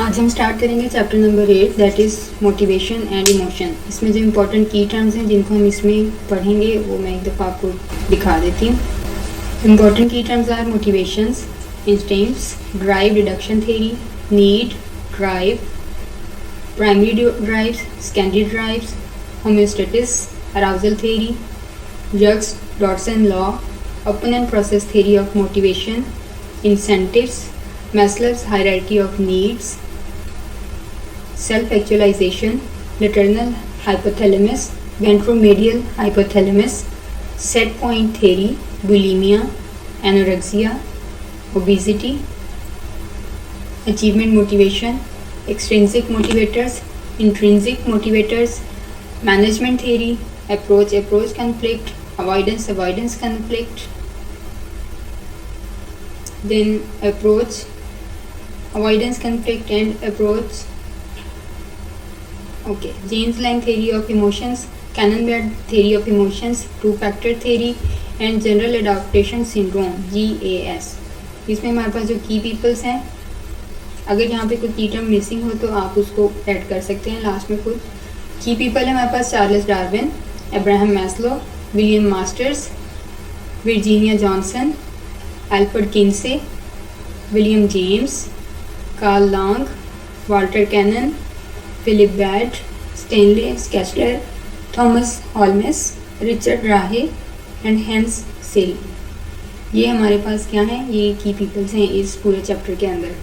आज हम स्टार्ट करेंगे chapter number 8 that is motivation and emotion. इसमें जो इम्पोर्टेंट की टर्म्स हैं जिनको हम इसमें पढ़ेंगे वो मैं एक दफ़ा आपको दिखा देती हूँ। Important key terms are motivations, instincts, drive reduction theory, need, drive, primary drives, secondary drives, homeostasis, arousal theory, Yerkes Dodson law, opponent process theory of motivation, incentives, Maslow's hierarchy of needs, self-actualization, lateral hypothalamus, ventromedial hypothalamus, set point theory, bulimia, anorexia, obesity, achievement motivation, extrinsic motivators, intrinsic motivators, management theory, approach conflict, avoidance conflict, then approach, avoidance conflict and approach. Okay, James Lange theory of emotions, Cannon-Bard theory of emotions, two-factor theory and general adaptation syndrome GAS. इसमें हमारे पास जो की peoples हैं, अगर यहाँ पे कोई की टर्म मिसिंग हो तो आप उसको ऐड कर सकते हैं लास्ट में। कुछ की पीपल है हमारे पास: Charles Darwin, Abraham Maslow, William Masters, Virginia Johnson, Alfred Kinsey, William James, Carl Lange, Walter Cannon, Philip Bard, Stanley Schachter, Thomas Holmes, Richard Rahe and Hans Selye. ये हमारे पास क्या है, ये की पीपल्स हैं इस पूरे चैप्टर के अंदर।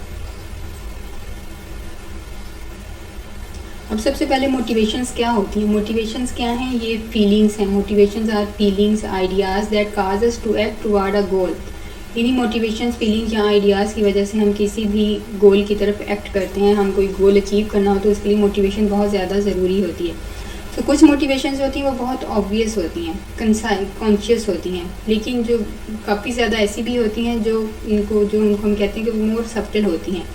अब सबसे पहले मोटिवेशंस क्या होती हैं? मोटिवेशंस क्या हैं? ये फीलिंग्स हैं। Motivations are feelings, ideas that cause us to act toward a goal. इन्हीं मोटिवेशंस, फीलिंग्स या आइडियाज़ की वजह से हम किसी भी गोल की तरफ एक्ट करते हैं। हम कोई गोल अचीव करना हो तो उसके लिए मोटिवेशन बहुत ज़्यादा ज़रूरी होती है। तो कुछ मोटिवेशंस होती हैं वो बहुत ऑब्वियस होती हैं, कॉन्शियस होती हैं, लेकिन जो काफ़ी ज़्यादा ऐसी भी होती हैं जो उनको हम कहते हैं कि वो मोर सब्टल होती हैं।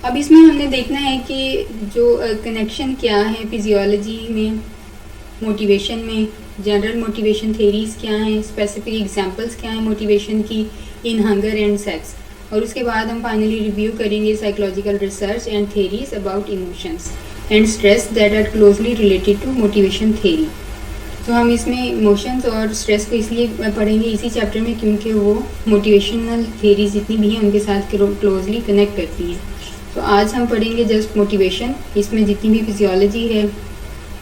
अब इसमें हमने देखना है कि जो कनेक्शन क्या है फिजियोलॉजी में, मोटिवेशन में, जनरल मोटिवेशन थेरीज़ क्या हैं, स्पेसिफिक एग्जांपल्स क्या हैं मोटिवेशन की इन हंगर एंड सेक्स, और उसके बाद हम फाइनली रिव्यू करेंगे psychological research and theories about emotions and stress that are closely related to motivation theory. तो हम इसमें इमोशंस और स्ट्रेस को इसलिए पढ़ेंगे इसी चैप्टर में क्योंकि वो मोटिवेशनल थेरीज जितनी भी हैं उनके साथ क्लोजली कनेक्ट करती हैं। तो आज हम पढ़ेंगे जस्ट मोटिवेशन। इसमें जितनी भी फिजियोलॉजी है,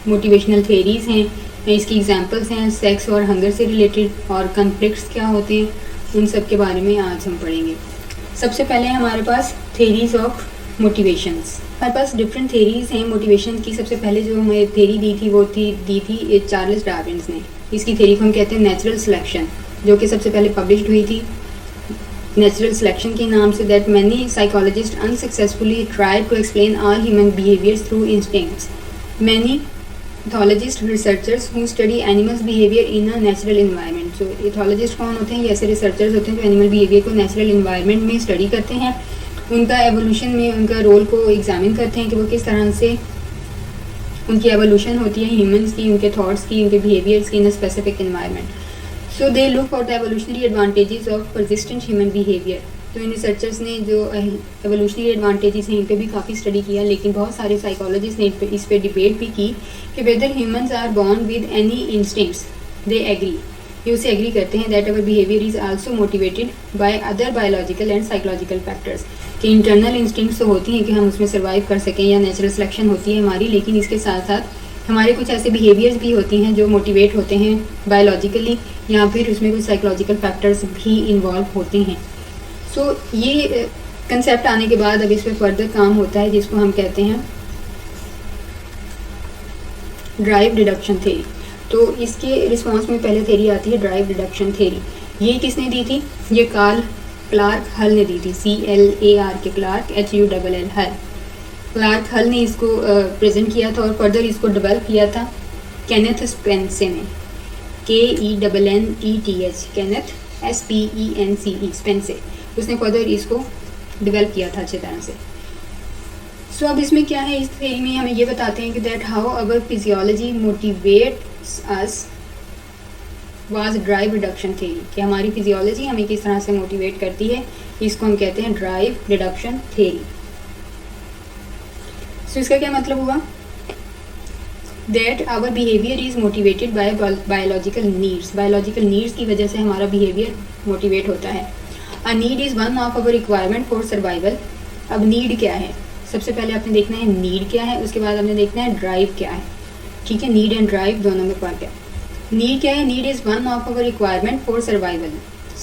मोटिवेशनल थेरीज़ हैं, इसकी एग्जांपल्स हैं, सेक्स और हंगर से रिलेटेड और कॉन्फ्लिक्ट्स क्या होते हैं, उन सब के बारे में आज हम पढ़ेंगे। सबसे पहले हमारे पास थेरीज़ ऑफ मोटिवेशंस। हमारे पास डिफरेंट थेरीज़ हैं मोटिवेशन की। सबसे पहले जो हमें थेरी दी थी चार्ल्स डार्विन ने। इसकी थेरी को हम कहते हैं नेचुरल सिलेक्शन, जो कि सबसे पहले पब्लिश्ड हुई थी नेचुरल सिलेक्शन के नाम से। That many psychologist unsuccessfully try to explain all human behaviours through instincts. Many ethologists researchers who study animals behavior in a natural environment। जो ethologists कौन होते हैं? ये ऐसे रिसर्चर्स होते हैं जो एनिमल बिहेवियर को नेचुरल इन्वायरमेंट में स्टडी करते हैं, उनका एवोल्यूशन में उनका रोल को एग्जामिन करते हैं कि वो किस तरह से उनकी एवोल्यूशन होती है ह्यूमंस की, उनके थॉट्स की, उनके बिहेवियर्स की in a specific environment. So they look for the evolutionary advantages of persistent human behaviour. तो इन रिसर्चर्स ने जो एवोल्यूशनरी एडवांटेजेस हैं इन पे भी काफ़ी स्टडी किया, लेकिन बहुत सारे साइकोलॉजिस्ट ने इस पे डिबेट भी की कि whether humans are born with any instincts. They agree, ये उसे एग्री करते हैं that our behaviour is also motivated by other biological and psychological factors. कि इंटरनल इंस्टिंक्ट्स तो होती हैं कि हम उसमें सर्वाइव कर सकें या नेचुरल सिलेक्शन होती है हमारी, लेकिन इसके साथ साथ हमारे कुछ ऐसे बिहेवियर्स भी होती हैं जो मोटिवेट होते हैं बायोलॉजिकली, या फिर उसमें कुछ साइकोलॉजिकल फैक्टर्स भी इन्वॉल्व होते हैं। सो ये कंसेप्ट आने के बाद अब इस पर फर्दर काम होता है जिसको हम कहते हैं ड्राइव रिडक्शन थेरी। तो इसके रिस्पांस में पहले थेरी आती है ड्राइव रिडक्शन थेरी। ये किसने दी थी? ये क्लार्क हल ने दी थी। CLAR के क्लार्क, HULL हल। क्लार्क हल ने इसको प्रेजेंट किया था और फर्दर इसको डेवलप किया था केनेथ स्पेंसे ने, KENNETH, केनेथ SPENCE, स्पेंसे। उसने फर्दर इसको डेवलप किया था अच्छे तरह से। सो अब इसमें क्या है, इस थ्योरी में हमें ये बताते हैं कि that how our physiology motivates us was drive reduction theory, कि हमारी फिजियोलॉजी हमें किस तरह से मोटिवेट करती है, इसको हम कहते हैं ड्राइव रिडक्शन थ्योरी। सो इसका क्या मतलब हुआ, that our behaviour is motivated by biological needs, biological needs की वजह से हमारा बिहेवियर मोटिवेट होता है। A need is one of our requirement for survival. अब नीड क्या है, सबसे पहले आपने देखना है नीड क्या है, उसके बाद आपने देखना है ड्राइव क्या है। ठीक है, नीड एंड ड्राइव दोनों में फर्क है। नीड क्या है, need is one of our requirement for survival.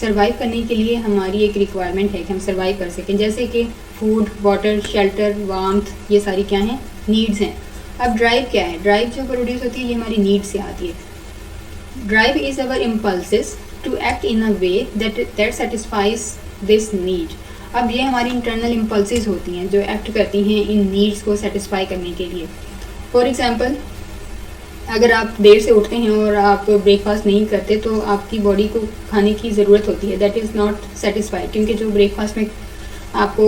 Survive करने के लिए हमारी एक रिक्वायरमेंट है कि हम सर्वाइव कर सकें, जैसे कि फूड, वाटर, शेल्टर, वार्मथ, ये सारी क्या हैं, नीड्स हैं। अब ड्राइव क्या है, ड्राइव जो प्रोड्यूस होती है ये हमारी नीड से आती है। Drive is our impulses to act in a way that satisfies this need. अब ये हमारी इंटरनल इम्पल्सेस होती हैं जो एक्ट करती हैं इन नीड्स को सेटिस्फाई करने के लिए। फॉर एग्जांपल, अगर आप देर से उठते हैं और आप ब्रेकफास्ट नहीं करते तो आपकी बॉडी को खाने की ज़रूरत होती है, दैट इज़ नॉट सेटिस्फाइड, क्योंकि जो ब्रेकफास्ट में आपको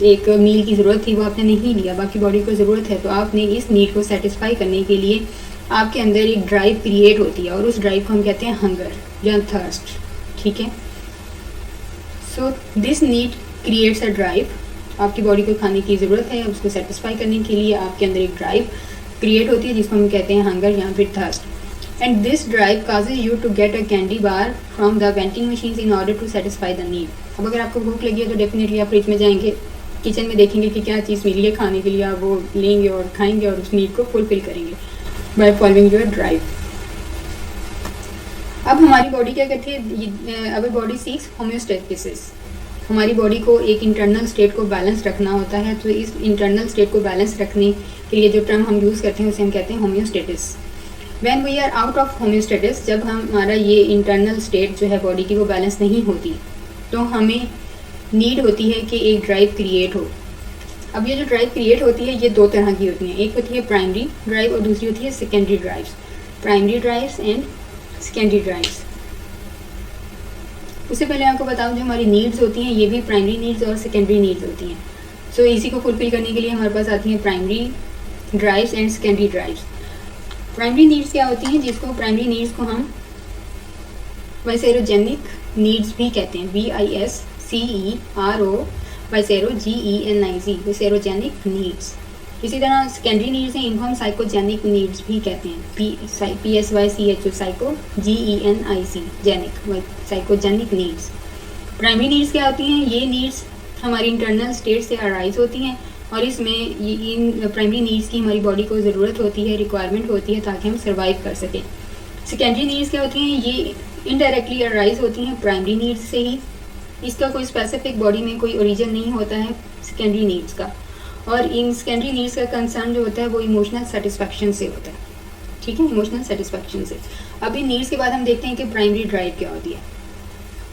एक मील की ज़रूरत थी वो आपने नहीं लिया, बाकी बॉडी को ज़रूरत है, तो आपने इस नीड को सेटिस्फाई करने के लिए आपके अंदर एक ड्राइव क्रिएट होती है और उस ड्राइव को हम कहते हैं हंगर या थर्स्ट। ठीक है, so this need creates a drive. आपकी बॉडी को खाने की ज़रूरत है, उसको सेटिस्फाई करने के लिए आपके अंदर एक ड्राइव क्रिएट होती है जिसको हम कहते हैं हंगर या फिर thirst. And this drive causes you to get a candy bar from the vending machines in order to satisfy the need. अब अगर आपको भूख लगी है तो डेफिनेटली आप फ्रिज में जाएंगे, किचन में देखेंगे कि क्या चीज़ मिली है खाने के लिए, आप वो लेंगे और खाएंगे और उस नीड को फुलफिल करेंगे बाय फॉलोइंग योर ड्राइव। अब हमारी बॉडी क्या करती है, अवर बॉडी सीक्स होम्योस्टेसिस। हमारी बॉडी को एक इंटरनल स्टेट को बैलेंस रखना होता है, तो इस इंटरनल स्टेट को बैलेंस रखने के लिए जो टर्म हम यूज़ करते हैं उसे हम कहते हैं homeostasis. When we are out of homeostasis, जब हमारा ये इंटरनल स्टेट जो है बॉडी की वो बैलेंस नहीं होती, तो हमें नीड होती है कि एक ड्राइव क्रिएट हो। अब ये जो ड्राइव क्रिएट होती है ये दो तरह की होती हैं, एक होती है प्राइमरी ड्राइव और दूसरी होती है secondary drives. Primary drives and secondary drives. उससे पहले आपको बताऊं, जो हमारी नीड्स होती हैं ये भी प्राइमरी नीड्स और सेकेंडरी नीड्स होती हैं। सो इसी को फुलफिल करने के लिए हमारे पास आती हैं primary drives and secondary drives. Primary needs क्या होती हैं, जिसको प्राइमरी नीड्स को हम वाइसेरोजेनिक नीड्स भी कहते हैं, VISCERO वाइसेरोGENIC, वाइसेरोजेनिक नीड्स। इसी तरह सेकेंडरी नीड्स हैं, इनको हम साइकोजेनिक नीड्स भी कहते हैं, PSYCHO psycho, GENIC genic, psychogenic needs. Primary needs क्या होती हैं, ये नीड्स हमारी इंटरनल स्टेट से अराइज होती हैं और इसमें इन प्राइमरी नीड्स की हमारी बॉडी को ज़रूरत होती है, रिक्वायरमेंट होती है ताकि हम सर्वाइव कर सकें। सेकेंडरी नीड्स क्या होती हैं, ये इनडायरेक्टली अराइज होती हैं प्राइमरी नीड्स से ही। इसका कोई स्पेसिफिक बॉडी में कोई ओरिजिन नहीं होता है सेकेंडरी नीड्स का, और इन सेकेंडरी नीड्स का कंसर्न जो होता है वो इमोशनल सेटिस्फैक्शन से होता है। ठीक है, इमोशनल सेटिस्फैक्शन से। अब इन नीड्स के बाद हम देखते हैं कि प्राइमरी ड्राइव क्या होती है।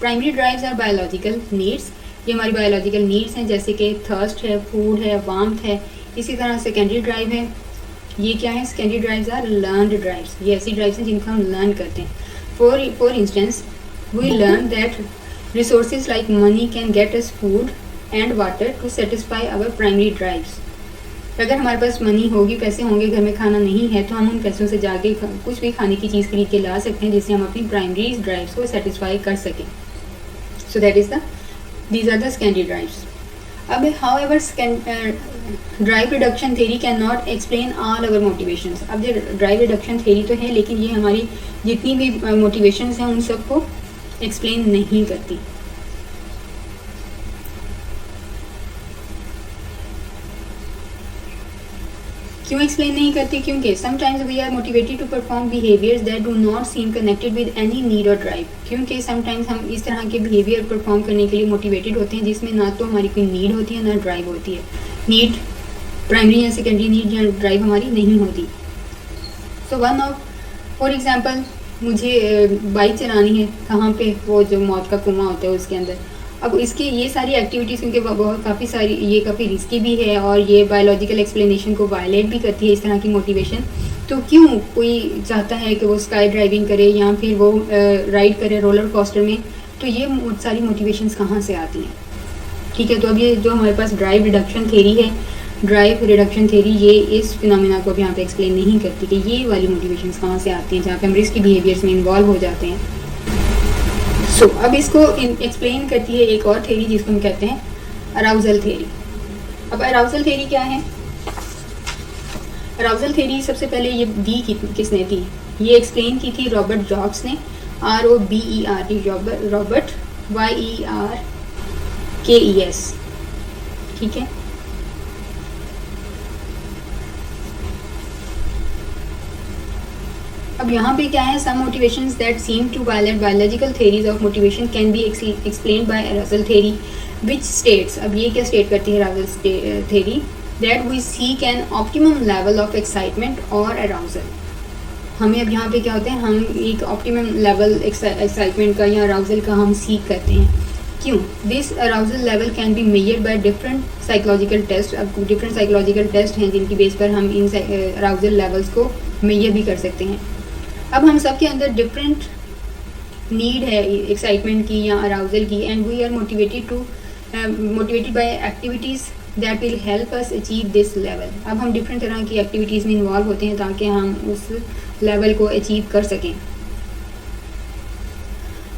Primary drives are biological needs, ये हमारी बायोलॉजिकल नीड्स हैं, जैसे कि थर्स्ट है, फूड है, वार्मथ है। इसी तरह सेकेंडरी ड्राइव है, ये क्या है, secondary drives are learned drives, ये ऐसी ड्राइव्स हैं जिनको हम लर्न करते हैं। For instance we learn that resources like money can get us food and water to satisfy our primary drives. अगर हमारे पास मनी होगी, पैसे होंगे, घर में खाना नहीं है, तो हम उन पैसों से जाके कुछ भी खाने की चीज़ खरीद के ला सकते हैं जिससे हम अपनी प्राइमरी ड्राइव्स को सेटिस्फाई कर सकें। सो that is these are the secondary drives. अब however drive reduction theory can not explain all our motivations. अब जो ड्राइव रिडक्शन थेरी तो है, लेकिन ये हमारी जितनी भी मोटिवेशंस हैं उन सबको एक्सप्लेन नहीं करती। क्यों एक्सप्लेन नहीं करती, क्योंकि sometimes we are motivated to perform behaviours that do not seem connected with any need और ड्राइव। क्योंकि समटाइम्स हम इस तरह के बिहेवियर परफॉर्म करने के लिए मोटिवेटेड होते हैं जिसमें ना तो हमारी कोई नीड होती है ना ड्राइव होती है। नीड प्राइमरी या सेकेंडरी नीड या ड्राइव हमारी नहीं होती। So one of for example, मुझे बाइक चलानी है, कहाँ पे, वो जो मौत का कुआं होता है उसके अंदर। अब इसकी ये सारी एक्टिविटीज़, क्योंकि बहुत काफ़ी सारी, ये काफ़ी रिस्की भी है और ये बायोलॉजिकल एक्सप्लेनेशन को वायलेट भी करती है इस तरह की मोटिवेशन। तो क्यों कोई चाहता है कि वो स्काई ड्राइविंग करे या फिर वो राइड करे रोलर कोस्टर में, तो ये सारी मोटिवेशंस कहाँ से आती हैं। ठीक है, तो अब ये जो हमारे पास ड्राइव रिडक्शन थेरी है, ड्राइव रिडक्शन थेरी ये इस फिनोमेना को भी यहाँ पे एक्सप्लेन नहीं करती कि ये वाली मोटिवेशंस कहाँ से आती हैं जहाँ पे हम रिस्की बिहेवियर्स में इन्वॉल्व हो जाते हैं। सो अब इसको एक्सप्लेन करती है एक और थेरी जिसको हम कहते हैं अराउजल थेरी। अब अराउजल थेरी क्या है, अराउजल थ्योरी सबसे पहले ये दी किसने थी? ये एक्सप्लेन की थी रॉबर्ट जॉब्स ने, ROBERT, रॉबर्ट YERKES, ठीक है। अब यहाँ पे क्या है, some motivations that seem to violate biological theories of motivation can be explained by arousal theory which states. अब ये क्या स्टेट करती है arousal theory? That we seek an optimum level of excitement और अराउजल। हमें अब यहाँ पे क्या होता है, हम एक ऑप्टिमम लेवल एक्साइटमेंट का या अराउजल का हम सीख करते हैं। क्यों? This arousal level can be measured by different psychological test. अब डिफरेंट साइकोलॉजिकल टेस्ट हैं जिनकी बेस पर हम इन अराउजल लेवल्स को मेजर भी कर सकते हैं। अब हम सब के अंदर डिफरेंट नीड है एक्साइटमेंट की या अराउजल की, and we are motivated by activities that will help us achieve this level. अब हम डिफरेंट तरह की एक्टिविटीज़ में इन्वॉल्व होते हैं ताकि हम उस लेवल को अचीव कर सकें।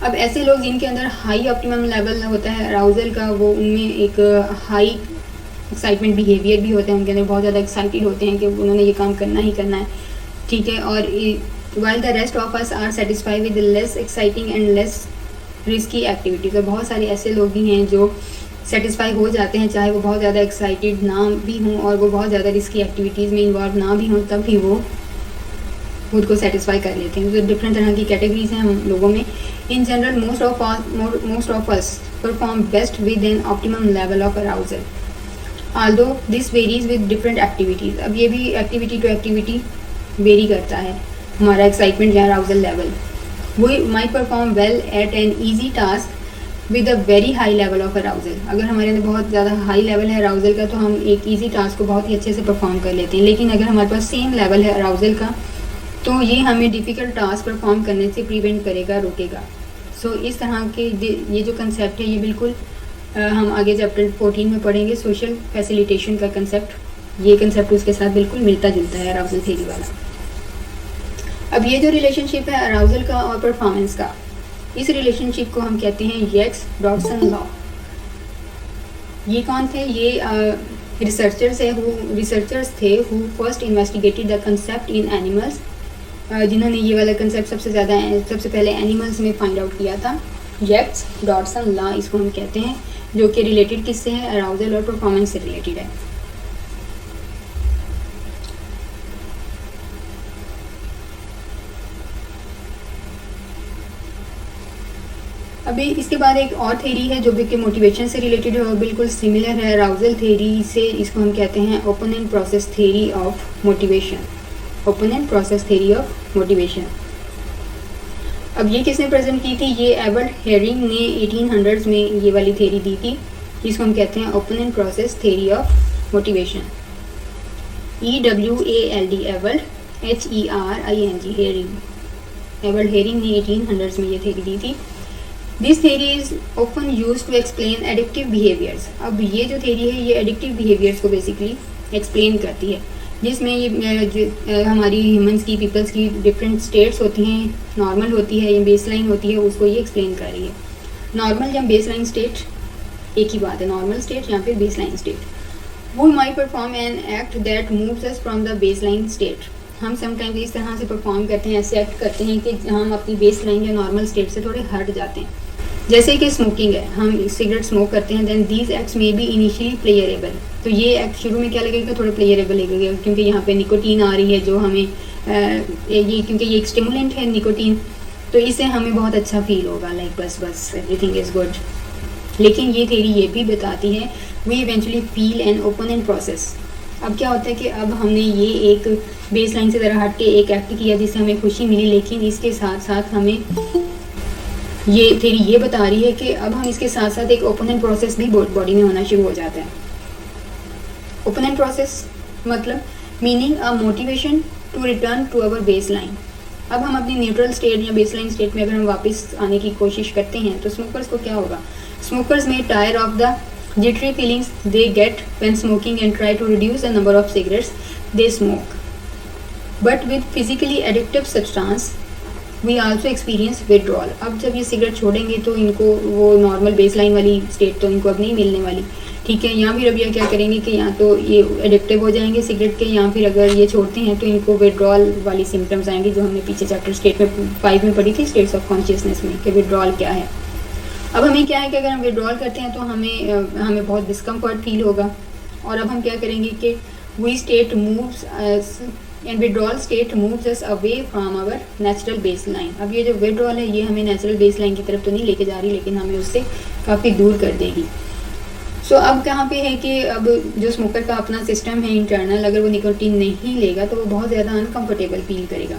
अब ऐसे लोग जिनके अंदर हाई ऑप्टिमम लेवल होता है अराउजल का, वो उनमें एक हाई एक्साइटमेंट बिहेवियर भी होता है, उनके अंदर बहुत ज़्यादा एक्साइटेड होते हैं कि उन्होंने ये काम करना ही करना है, ठीक है। और while the rest of us are satisfied with less exciting and less risky activities। और बहुत सारे ऐसे लोग भी हैं जो सेटिस्फाई हो जाते हैं चाहे वो बहुत ज़्यादा एक्साइटेड ना भी हों और वो बहुत ज़्यादा रिस्की एक्टिविटीज़ में इन्वॉल्व ना भी हों, तब भी वो खुद को सेटिस्फाई कर लेते हैं। तो डिफरेंट तरह की कैटेगरीज हैं हम लोगों में। In general most of us perform best with N optimum level of arousal, although this varies with different activities. अब ये भी एक्टिविटी टू एक्टिविटी वेरी करता है हमारा एक्साइटमेंट या arousal level. We might perform well at an easy task with a very high level of arousal. अगर हमारे अंदर बहुत ज़्यादा हाई लेवल है अराउजल का तो हम एक ईजी टास्क को बहुत ही अच्छे से परफॉर्म कर लेते हैं, लेकिन अगर हमारे पास सेम लेवल है अराउजल का तो ये हमें डिफ़िकल्ट टास्क परफॉर्म करने से प्रिवेंट करेगा, रोकेगा। सो इस तरह के ये जो कंसेप्ट है ये बिल्कुल हम आगे चैप्टर 14 में पढ़ेंगे, सोशल फैसिलिटेशन का कंसेप्ट। ये कंसेप्ट उसके साथ बिल्कुल मिलता जुलता है अराउजल थ्योरी वाला। अब ये जो रिलेशनशिप है अराउजल का और परफॉर्मेंस का, इस रिलेशनशिप को हम कहते हैं यक्स डॉडसन लॉ। ये कौन थे? ये रिसर्चर्स थे who first investigated the concept in animals, जिन्होंने ये वाला कंसेप्ट सबसे पहले एनिमल्स में फाइंड आउट किया था। यक्स डॉडसन लॉ इसको हम कहते हैं, जो कि रिलेटेड किससे है? अराउजल और परफॉर्मेंस से रिलेटेड है। अभी इसके बाद एक और थ्योरी है जो कि मोटिवेशन से रिलेटेड है और बिल्कुल सिमिलर है अराउजल थ्योरी से। इसको हम कहते हैं open and process theory of motivation. Open and process theory of motivation. अब ये किसने प्रेजेंट की थी? ये एबर्ट हेरिंग ने 1800s में ये वाली थ्योरी दी थी, जिसको हम कहते हैं open and process theory of motivation. EWALD Ebert HERING herring. Ebert herring ने 1800s में ये थ्योरी दी थी। This theory is often use to explain addictive behaviours. अब ये जो थ्योरी है ये एडिक्टिव बिहेवियर्स को बेसिकली एक्सप्लेन करती है, जिसमें ये हमारी ह्यूमंस की, पीपल्स की डिफरेंट स्टेट्स होती हैं, नॉर्मल होती है या बेसलाइन होती है, उसको ये एक्सप्लेन कर रही है। नॉर्मल या बेसलाइन स्टेट एक ही बात है, नॉर्मल स्टेट या फिर baseline state. We might perform an act that moves us from the baseline state. हम समटाइम्स इस तरह से परफॉर्म करते हैं, ऐसे एक्ट करते हैं कि हम अपनी बेसलाइन या नॉर्मल स्टेट से थोड़े हट जाते हैं। जैसे कि स्मोकिंग है, हम सिगरेट स्मोक करते हैं, then these acts may be initially pleasurable. तो ये एक्ट शुरू में क्या लगेगा? थोड़ा प्लेयरेबल लगेगा, क्योंकि यहाँ पे निकोटीन आ रही है जो हमें क्योंकि ये एक स्टिमुलेंट है निकोटीन, तो इससे हमें बहुत अच्छा फील होगा, लाइक बस एवरीथिंग इज़ गुड। लेकिन ये थ्योरी ये भी बताती है we eventually feel an opponent process. अब क्या होता है कि अब हमने ये एक बेस लाइन से ज़रा हट के एक एक्ट किया जिससे हमें खुशी मिली, लेकिन इसके साथ साथ हमें ये थ्योरी ये बता रही है कि अब हम इसके साथ साथ एक ओपन एंड प्रोसेस भी बॉडी में होना शुरू हो जाता है। ओपन एंड प्रोसेस मतलब meaning a motivation to return to our base line. अब हम अपनी न्यूट्रल स्टेट या बेस लाइन स्टेट में अगर हम वापस आने की कोशिश करते हैं तो स्मोकर्स को क्या होगा? स्मोकर्स में tyre of the jittery feelings they get when smoking and try to reduce the number of cigarettes they smoke. But with physically addictive substance, we also experience withdrawal. अब जब ये सिगरेट छोड़ेंगे तो इनको वो नॉर्मल बेसलाइन वाली state तो इनको अब नहीं मिलने वाली, ठीक है। यहाँ भी रबिया क्या करेंगे कि या तो ये एडिक्टिव हो जाएंगे सिगरेट के, या फिर अगर ये छोड़ते हैं तो इनको विड्रॉल वाली सिम्टम्स आएंगे, जो हमने पीछे चैप्टर स्टेट में 5 में पढ़ी थी, स्टेट्स ऑफ कॉन्शियसनेस में, कि विड्रॉल क्या है। अब हमें क्या है कि अगर हम विड्रॉल करते हैं तो हमें बहुत डिस्कम्फर्ट फील होगा, और अब हम क्या करेंगे कि we state moves and withdrawal state moves us away from our natural base line. अब ये जो विड्रॉल है ये हमें नेचुरल बेस लाइन की तरफ तो नहीं लेके जा रही, लेकिन हमें उससे काफ़ी दूर कर देगी। सो अब कहाँ पे है कि अब जो स्मोकर का अपना सिस्टम है इंटरनल, अगर वो निकोटीन नहीं लेगा तो वो बहुत ज़्यादा अनकम्फर्टेबल फील करेगा।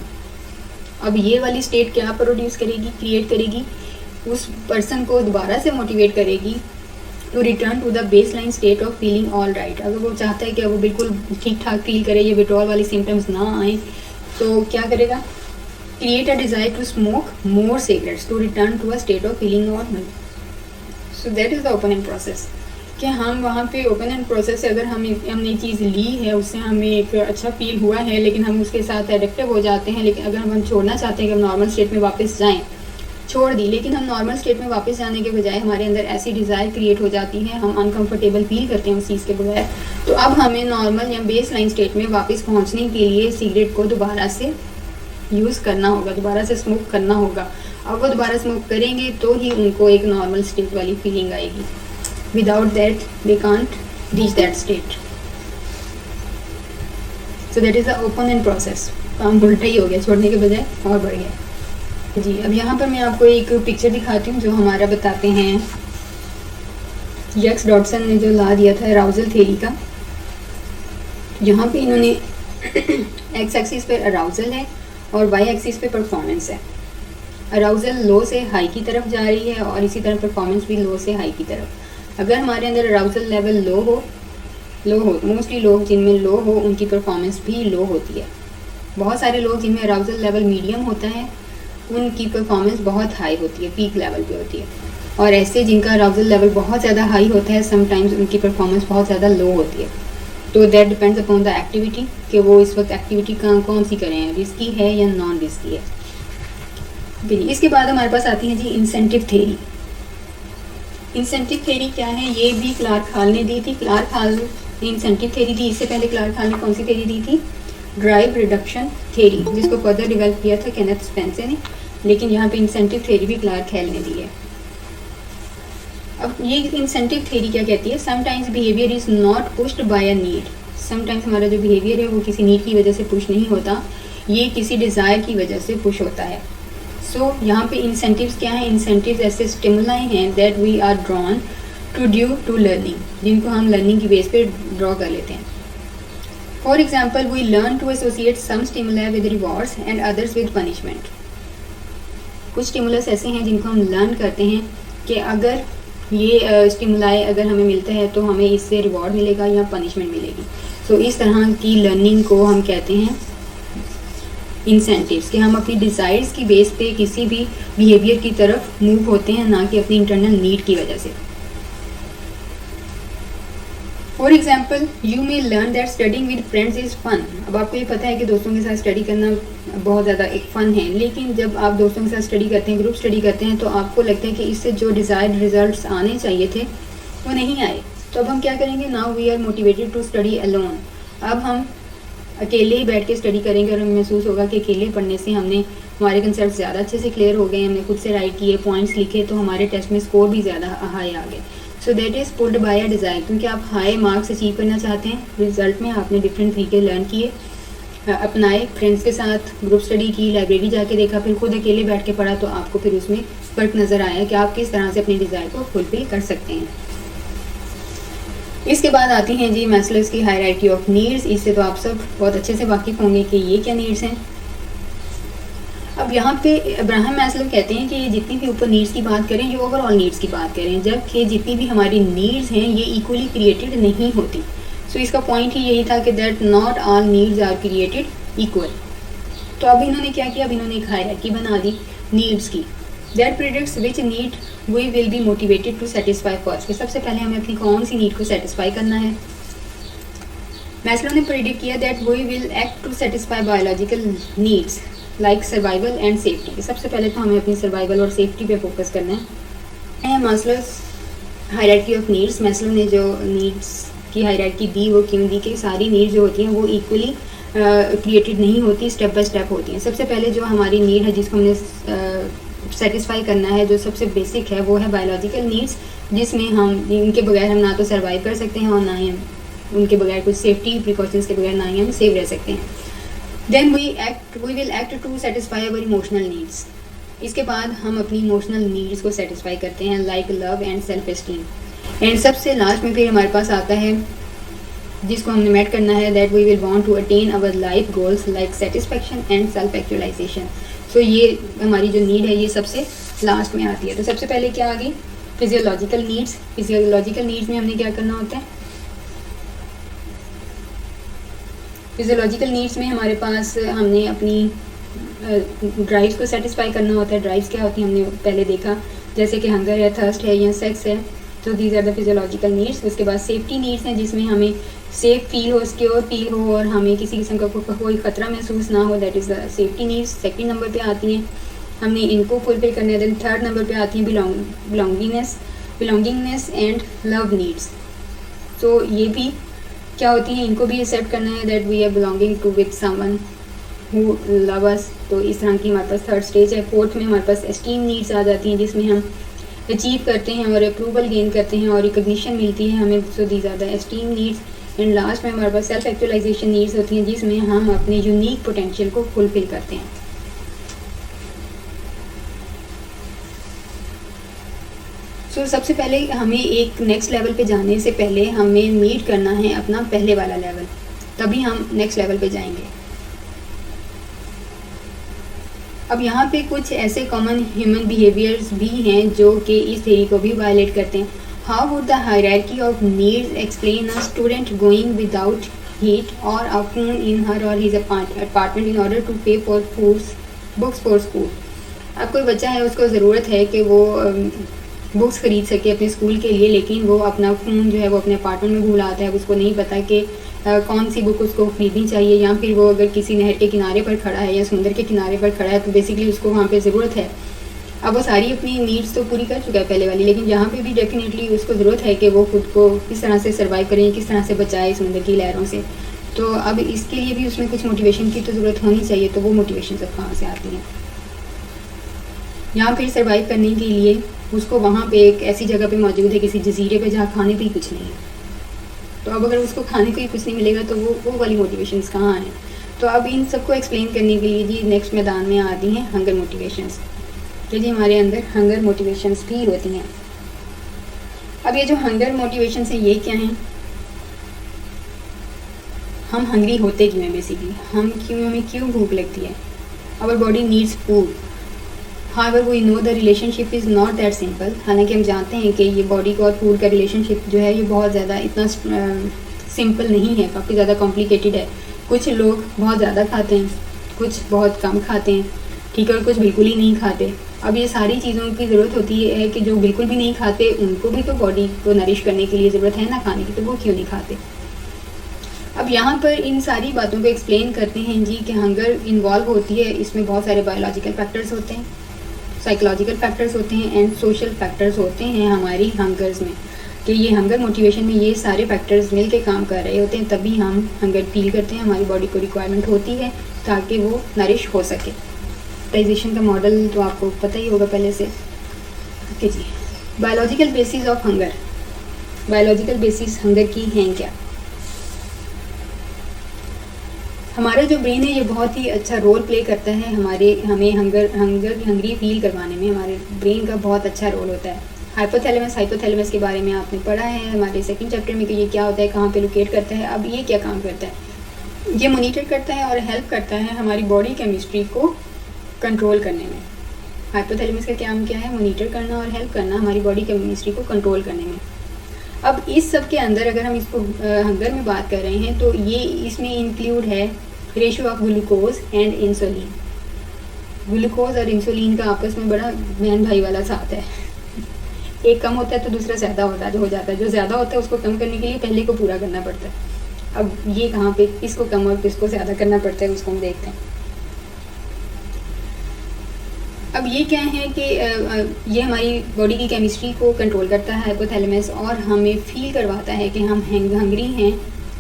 अब ये वाली स्टेट क्या प्रोड्यूस करेगी, क्रिएट करेगी, उस पर्सन को दोबारा से मोटिवेट करेगी to return to the base line state of feeling all right. अगर वो चाहता है कि वो बिल्कुल ठीक ठाक फील करे, ये विड्रॉल वाली सिम्टम्स ना आए, तो क्या करेगा, create a desire to smoke more cigarettes to return to a state of feeling normal. So that is the opponent process, कि हम वहाँ पे ओपन एंड प्रोसेस से अगर हमने चीज़ ली है, उससे हमें एक अच्छा फील हुआ है, लेकिन हम उसके साथ एडिक्टिव हो जाते हैं। लेकिन अगर हम छोड़ना चाहते हैं कि हम नॉर्मल स्टेट में वापस जाएं, छोड़ दी, लेकिन हम नॉर्मल स्टेट में वापस जाने के बजाय हमारे अंदर ऐसी डिज़ायर क्रिएट हो जाती है, हम अनकंफर्टेबल फील करते हैं उस चीज़ के बगैर, तो अब हमें नॉर्मल या बेस लाइन स्टेट में वापस पहुँचने के लिए सिगरेट को दोबारा से यूज़ करना होगा, दोबारा से स्मोक करना होगा। अब वो दोबारा स्मोक करेंगे तो ही उनको एक नॉर्मल स्टेट वाली फीलिंग आएगी। Without that they can't reach that state. So that is the open end process. काम उल्टा ही हो गया, छोड़ने के बजाय और बढ़ गया जी। अब यहाँ पर मैं आपको एक पिक्चर दिखाती हूँ जो हमारा बताते हैं जैक्स डॉटसन ने जो ला दिया था अराउजल थ्योरी का। यहाँ पे इन्होंने एक्स एक्सिस पे अराउजल है और वाई एक्सिस पे परफॉर्मेंस है। अराउजल लो से हाई की तरफ जा रही है और इसी तरह परफॉर्मेंस भी लो से हाई की तरफ। अगर हमारे अंदर अराउजल लेवल लो हो मोस्टली लोग जिनमें लो हो उनकी परफॉर्मेंस भी लो होती है। बहुत सारे लोग जिनमें अराउजल लेवल मीडियम होता है उनकी परफॉर्मेंस बहुत हाई होती है, पीक लेवल पे होती है। और ऐसे जिनका अराउजल लेवल बहुत ज़्यादा हाई होता है, समटाइम्स उनकी परफॉर्मेंस बहुत ज़्यादा लो होती है। तो that depends upon the activity, कि वो इस वक्त एक्टिविटी कौन सी करें, रिस्की है या नॉन रिस्की है। इसके बाद हमारे पास आती है जी इंसेंटिव थ्योरी। इंसेंटिव थ्योरी क्या है, ये भी क्लार्क हॉल ने दी थी। क्लार्क हॉल ने इंसेंटिव थ्योरी दी। इससे पहले क्लार्क हॉल ने कौन सी थ्योरी दी थी, ड्राइव रिडक्शन थ्योरी, जिसको फर्दर डेवलप किया था केनेथ स्पेंसर ने। लेकिन यहाँ पे इंसेंटिव थ्योरी भी क्लार्क हॉल ने दी है। अब ये इंसेंटिव थ्योरी क्या कहती है, sometimes behaviour is not pushed by a need. Sometimes हमारा जो बिहेवियर है वो किसी नीड की वजह से पुश नहीं होता, ये किसी डिज़ायर की वजह से पुश होता है। सो यहाँ पे इंसेंटिव्स क्या है, इंसेंटिव्स ऐसे स्टिमुलाई हैं that we are drawn to due to learning, जिनको हम लर्निंग की बेस पे ड्रॉ कर लेते हैं। For example we learn to associate some stimuli with rewards and others with punishment. कुछ स्टिमुलस ऐसे हैं जिनको हम लर्न करते हैं कि अगर ये स्टिमुलाई अगर हमें मिलता है तो हमें इससे रिवॉर्ड मिलेगा या पनिशमेंट मिलेगी। सो इस तरह की लर्निंग को हम कहते हैं इंसेंटिव्स, कि हम अपनी डिज़ायर्स की बेस पे किसी भी बिहेवियर की तरफ मूव होते हैं, ना कि अपनी इंटरनल नीड की वजह से। For example you may learn that studying with friends is fun. अब आपको ये पता है कि दोस्तों के साथ स्टडी करना बहुत ज़्यादा एक फ़न है, लेकिन जब आप दोस्तों के साथ स्टडी करते हैं, ग्रुप स्टडी करते हैं, तो आपको लगता है कि इससे जो डिज़ायर्ड रिजल्ट्स आने चाहिए थे वो नहीं आए। तो अब हम क्या करेंगे, now we are motivated to study alone. अब हम अकेले ही बैठ के स्टडी करेंगे और हमें महसूस होगा कि अकेले पढ़ने से हमारे कंसेप्ट ज़्यादा अच्छे से क्लियर हो गए, हमने खुद से राइट किए, पॉइंट्स लिखे, तो हमारे टेस्ट में स्कोर भी ज़्यादा हाई आ गए। सो that is pulled bye a desire, क्योंकि आप हाई मार्क्स अचीव करना चाहते हैं। रिजल्ट में आपने डिफरेंट तरीके लर्न किए, अपनाए, फ्रेंड्स के साथ ग्रुप स्टडी की, लाइब्रेरी जाके देखा, फिर खुद अकेले बैठ के पढ़ा, तो आपको फिर उसमें फ़र्क नज़र आया कि आप किस तरह से अपनी डिज़ायर को फुलफिल कर सकते हैं। इसके बाद आती हैं जी मैस्लोस की हायरार्की ऑफ नीड्स। इससे तो आप सब बहुत अच्छे से वाकिफ़ होंगे कि ये क्या नीड्स हैं। अब यहाँ पे अब्राहम मैस्लो कहते हैं कि ये जितनी भी ऊपर नीड्स की बात करें, ये ओवरऑल नीड्स की बात करें, जबकि जितनी भी हमारी नीड्स हैं ये इक्वली क्रिएटेड नहीं होती। सो इसका पॉइंट ही यही था कि that not all needs are created equal. तो अब इन्होंने क्या किया, अब इन्होंने एक हायरार्की बना दी नीड्स की, that predicts which need we will be motivated to satisfy first. कि सबसे पहले हमें अपनी कौन सी नीड को सेटिस्फाई करना है। मैस्लो ने प्रिडिक्ट किया that we will act to satisfy biological needs like survival and safety. सबसे पहले तो हमें अपनी सर्वाइवल और सेफ्टी पे फोकस करना है। Maslow's hierarchy of needs, Maslow ने जो नीड्स की हायरार्की दी वो क्यों दी कि सारी नीड्स जो होती हैं वो इक्वली क्रिएटेड नहीं होती, स्टेप बाय स्टेप होती हैं। सबसे पहले जो हमारी नीड है जिसको हमने सेटिस्फाई करना है, जो सबसे बेसिक है, वो है बायोलॉजिकल नीड्स, जिसमें हम इनके बगैर हम ना तो सर्वाइव कर सकते हैं और ना ही हम उनके बगैर कुछ सेफ्टी प्रिकॉशंस के बगैर ना ही हम सेव रह सकते हैं। Then we will act to satisfy our emotional needs. इसके बाद हम अपनी इमोशनल नीड्स को सेटिस्फाई करते हैं, like love and self esteem. And सबसे लास्ट में फिर हमारे पास आता है जिसको हमने मेट करना है, that we will want to attain our life goals like satisfaction and self actualization. So ये हमारी जो नीड है ये सबसे लास्ट में आती है। तो सबसे पहले क्या आ गई, फिजियोलॉजिकल नीड्स। फिजियोलॉजिकल नीड्स में हमने क्या करना होता है, फिजियोलॉजिकल नीड्स में हमारे पास हमने अपनी ड्राइव्स को सेटिस्फाई करना होता है। ड्राइव्स क्या होती हैं हमने पहले देखा, जैसे कि हंगर है, थर्स्ट है या सेक्स है। तो these are the physiological needs. उसके बाद सेफ्टी नीड्स हैं जिसमें हमें सेफ फील हो, सिक्योर फील हो और हमें किसी किस्म का कोई खतरा महसूस ना हो, that is the safety needs. Second number पे आती हैं, हमने इनको फुलफिल करना है। देन थर्ड नंबर पे आती हैं बिलोंगिंगनेस एंड लव नीड्स। तो ये भी क्या होती हैं, इनको भी एक्सेप्ट करना है, that we are belonging to with someone who love us. तो इस तरह की हमारे पास थर्ड स्टेज है। फोर्थ में हमारे पास एस्टीम नीड्स आ जाती हैं जिसमें हम अचीव करते हैं और अप्रूवल गेन करते हैं और रिकग्निशन मिलती है हमें। So these are the esteem needs. And last में हमारे पास सेल्फ एक्चुअलाइजेशन नीड्स होती हैं जिसमें हम अपने यूनिक पोटेंशियल को फुलफिल करते हैं। सो सबसे पहले हमें एक नेक्स्ट लेवल पे जाने से पहले हमें मीट करना है अपना पहले वाला लेवल, तभी हम नेक्स्ट लेवल पे जाएंगे। अब यहाँ पे कुछ ऐसे कॉमन ह्यूमन बिहेवियर्स भी हैं जो कि इस थ्योरी को भी वायलेट करते हैं। How would the hierarchy of needs explain a student going without heat or a phone in her or his apartment in order to pay for books for school. अब कोई बच्चा है, उसको ज़रूरत है कि वो बुक्स खरीद सके अपने स्कूल के लिए, लेकिन वो अपना फ़ोन जो है वो अपने अपार्टमेंट में भूल आता है। उसको नहीं पता कि कौन सी बुक उसको खरीदनी चाहिए, या फिर वो अगर किसी नहर के किनारे पर खड़ा है या समुद्र के किनारे पर खड़ा है तो बेसिकली उसको वहाँ पे ज़रूरत है। अब वो सारी अपनी नीड्स तो पूरी कर चुका है पहले वाली, लेकिन यहाँ पे भी डेफिनेटली उसको ज़रूरत है कि वो खुद को किस तरह से सर्वाइव करें, किस तरह से बचाए समुद्र की लहरों से। तो अब इसके लिए भी उसमें कुछ मोटिवेशन की तो ज़रूरत होनी चाहिए। तो वो मोटिवेशन सब कहाँ से आती हैं, यहाँ फिर सर्वाइव करने के लिए उसको वहाँ पे एक ऐसी जगह पे मौजूद है, किसी जजीरे पे, जहाँ खाने पे ही कुछ नहीं है। तो अब अगर उसको खाने को ही कुछ नहीं मिलेगा तो वो वाली मोटिवेशंस कहाँ हैं। तो अब इन सबको एक्सप्लेन करने के लिए जी नेक्स्ट मैदान में आती हैं हंगर मोटिवेशंस, कि जी हमारे अंदर हंगर मोटिवेशंस भी होती हैं। अब ये जो हंगर मोटिवेशंस हैं ये क्या हैं, हम हंग्री होते क्यों हैं, बेसिकली हमें क्यों भूख लगती है। Our body needs food, however we know the relationship is not that simple. हालांकि हम जानते हैं कि ये बॉडी का और फूड का रिलेशनशिप जो है ये बहुत ज़्यादा इतना सिंपल नहीं है, काफ़ी ज़्यादा कॉम्प्लिकेटेड है। कुछ लोग बहुत ज़्यादा खाते हैं, कुछ बहुत कम खाते हैं, ठीक है, और कुछ बिल्कुल ही नहीं खाते। अब ये सारी चीज़ों की ज़रूरत होती है कि जो बिल्कुल भी नहीं खाते उनको भी तो बॉडी को नरिश करने के लिए ज़रूरत है ना खाने की, तो वो क्यों नहीं खाते। अब यहाँ पर इन सारी बातों को एक्सप्लेन करते हैं जी कि हंगर इन्वॉल्व होती है, इसमें बहुत सारे बायोलॉजिकल फैक्टर्स होते हैं, साइकोलॉजिकल फैक्टर्स होते हैं एंड सोशल फैक्टर्स होते हैं हमारी हंगर्स में, कि ये हंगर मोटिवेशन में ये सारे फैक्टर्स मिल के काम कर रहे होते हैं, तभी हम हंगर फील करते हैं, हमारी बॉडी को रिक्वायरमेंट होती है ताकि वो नरिश हो सके। डाइजेशन का मॉडल तो आपको पता ही होगा पहले से। ओके जी, biological basis of hunger, biological basis hunger की हैं क्या। हमारा जो ब्रेन है ये बहुत ही अच्छा रोल प्ले करता है हमें हंगरी फील करवाने में। हमारे ब्रेन का बहुत अच्छा रोल होता है। हाइपोथैलेमस के बारे में आपने पढ़ा है हमारे सेकंड चैप्टर में कि ये क्या होता है, कहाँ पे लोकेट करता है। अब ये क्या काम करता है, ये मॉनिटर करता है और हेल्प करता है हमारी बॉडी केमिस्ट्री को कंट्रोल करने में। हाइपोथैलेमस का काम क्या है, मॉनिटर करना और हेल्प करना हमारी बॉडी केमिस्ट्री को कंट्रोल करने में। अब इस सब के अंदर अगर हम इसको हंगर में बात कर रहे हैं तो ये इसमें इंक्लूड है ratio of glucose and insulin. Glucose और इंसुलिन का आपस में बड़ा बहन भाई वाला साथ है। एक कम होता है तो दूसरा ज़्यादा हो जाता है। जो ज़्यादा होता है उसको कम करने के लिए पहले को पूरा करना पड़ता है। अब ये कहाँ पे किसको कम और किसको ज़्यादा करना पड़ता है उसको हम देखते हैं। अब ये क्या है कि ये हमारी बॉडी की केमिस्ट्री को कंट्रोल करता है हाइपोथैलेमस, और हमें फील करवाता है कि हम हंग्री हैं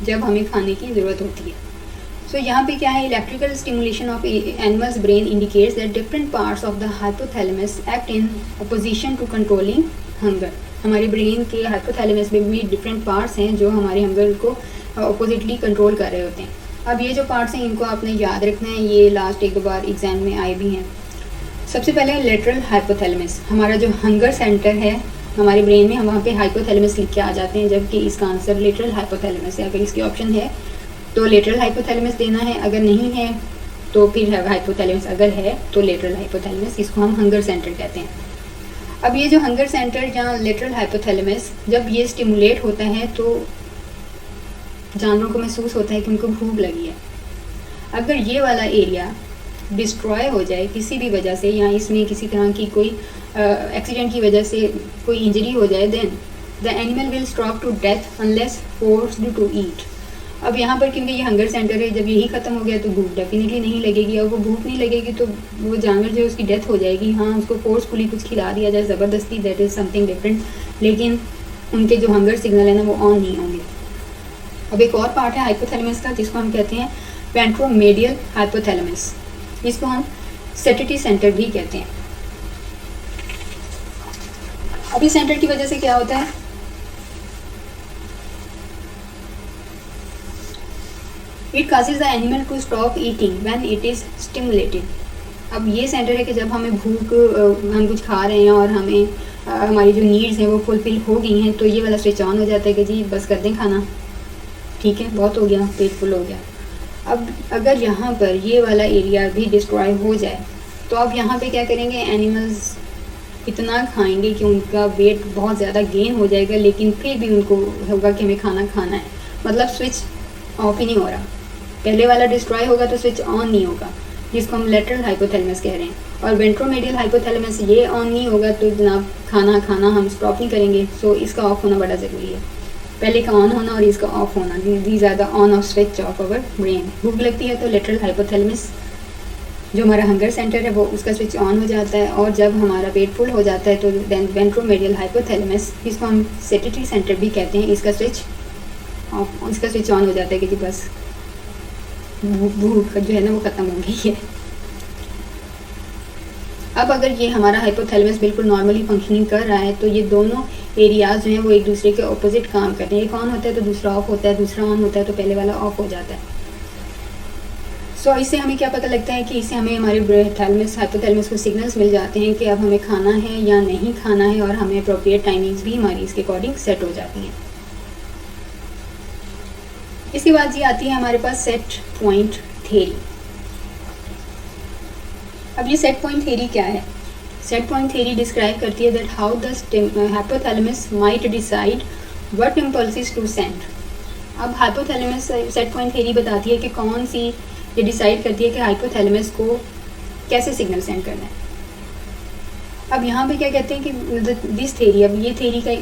जब हमें खाने की ज़रूरत होती है। सो यहाँ पे क्या है, electrical stimulation of animals brain indicates that different parts of the hypothalamus act in opposition to controlling hunger. हमारे ब्रेन के हाइपोथैलेमस में भी डिफरेंट पार्ट्स हैं जो हमारे हंगर को अपोजिटली कंट्रोल कर रहे होते हैं। अब ये जो पार्ट्स हैं इनको आपने याद रखना है, ये लास्ट 1-2 बार एग्जाम में आए भी हैं। सबसे पहले लेटरल हाइपोथैलेमस, हमारा जो हंगर सेंटर है हमारे ब्रेन में, हम वहाँ पे हाइपोथैलेमस लिख के आ जाते हैं, जबकि इसका आंसर लेटरल हाइपोथैलेमस है। अगर इसकी ऑप्शन है तो लेटरल हाइपोथैलेमस देना है, अगर नहीं है तो फिर हाइपोथैलेमस, अगर है तो लेटरल हाइपोथैलेमस, इसको हम हंगर सेंटर कहते हैं। अब ये जो हंगर सेंटर या लेटरल हाइपोथैलेमस जब ये स्टिमुलेट होता है तो जानवरों को महसूस होता है कि उनको भूख लगी है। अगर ये वाला एरिया डिस्ट्रॉय हो जाए किसी भी वजह से, या इसमें किसी तरह की कोई एक्सीडेंट की वजह से कोई इंजरी हो जाए, then the animal will stop to death unless forced to eat. अब यहाँ पर क्योंकि ये हंगर सेंटर है, जब यही ख़त्म हो गया तो भूख डेफिनेटली नहीं लगेगी, और वो भूख नहीं लगेगी तो वो जानवर जो है उसकी डेथ हो जाएगी। हाँ, उसको फोर्सफुली कुछ खिला दिया जाए ज़बरदस्ती, दैट इज़ समथिंग डिफरेंट, लेकिन उनके जो हंगर सिग्नल है ना वो ऑन नहीं होंगे। अब एक और पार्ट है हाइपोथैलेमस का जिसको हम कहते हैं वेंट्रोमेडियल हाइपोथैलेमस, इसको हम सेटिटी सेंटर भी कहते हैं। अब इस सेंटर की वजह से क्या होता है, it causes the animal to stop eating when it is stimulated. अब ये सेंटर है कि जब हमें भूख, हम कुछ खा रहे हैं और हमें हमारी जो नीड्स हैं वो फुलफिल हो गई हैं, तो ये वाला स्विच ऑन हो जाता है कि जी बस कर दें खाना, ठीक है, बहुत हो गया, पेट फुल हो गया। अब अगर यहाँ पर ये वाला एरिया भी डिस्ट्रॉय हो जाए तो अब यहाँ पे क्या करेंगे, एनिमल्स इतना खाएंगे कि उनका वेट बहुत ज़्यादा गेन हो जाएगा, लेकिन फिर भी उनको होगा कि हमें खाना खाना है, मतलब स्विच ऑफ ही नहीं हो रहा। पहले वाला डिस्ट्रॉय होगा तो स्विच ऑन नहीं होगा, जिसको हम लेटरल हाइपोथैलेमस कह रहे हैं। और वेंट्रोमेडियल हाइपोथैलेमस ये ऑन नहीं होगा तो जनाब खाना हम स्टॉप नहीं करेंगे। सो इसका ऑफ होना बड़ा ज़रूरी है, पहले का ऑन होना और इसका ऑफ होना, these are the on off switch of our brain. भूख लगती है तो लेटरल हाइपोथैलेमस जो हमारा हंगर सेंटर है वो उसका स्विच ऑन हो जाता है, और जब हमारा पेट फुल हो जाता है तो देन वेंट्रोमेडियल हाइपोथैलेमस, इसको हम सेटिटरी सेंटर भी कहते हैं, इसका स्विच ऑफ, इसका स्विच ऑन हो जाता है कि जी बस भूख जो है ना वो ख़त्म हो गई है। अब अगर ये हमारा हाइपोथैलेमस बिल्कुल नॉर्मली फंक्शनिंग कर रहा है तो ये दोनों एरियाज जो हैं वो एक दूसरे के ऑपोजिट काम करते हैं, एक ऑन होता है तो दूसरा ऑफ होता है, दूसरा ऑन होता है तो पहले वाला ऑफ हो जाता है। सो इससे हमें क्या पता लगता है कि इससे हमें हमारे थैलेमस हाइपोथैलेमस को सिग्नल्स मिल जाते हैं कि अब हमें खाना है या नहीं खाना है, और हमें अप्रोप्रिएट टाइमिंग्स भी हमारी इसके अकॉर्डिंग सेट हो जाती हैं। इसके बाद ये आती है हमारे पास सेट पॉइंट थ्योरी। अब ये सेट पॉइंट थ्योरी क्या है? सेट पॉइंट थ्योरी डिस्क्राइब करती है that how the hypothalamus might decide what impulses to send. अब हाइपोथैलेमस सेट पॉइंट थ्योरी बताती है कि कौन सी ये डिसाइड करती है कि हाइपोथैलेमस को कैसे सिग्नल सेंड करना है। अब यहाँ पे क्या कहते हैं कि दिस थ्योरी, अब ये थ्योरी का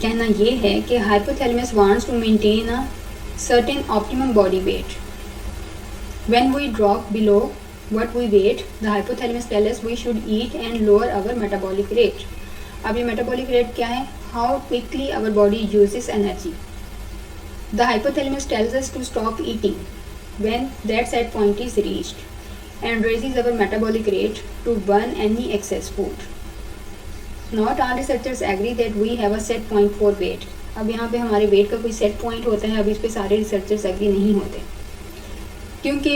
कहना ये है कि hypothalamus wants to maintain a certain optimum body weight. When we drop below what we weight, the hypothalamus tell us we should eat and lower our metabolic rate. अब ये metabolic rate क्या है? How quickly our body uses energy. The hypothalamus tells us to stop eating when that set point is reached and raises our metabolic rate to burn any excess food. Not all researchers agree that we have a set point for weight. अब यहाँ पे हमारे weight का कोई set point होता है, अब इस पे सारे researchers agree नहीं होते, क्योंकि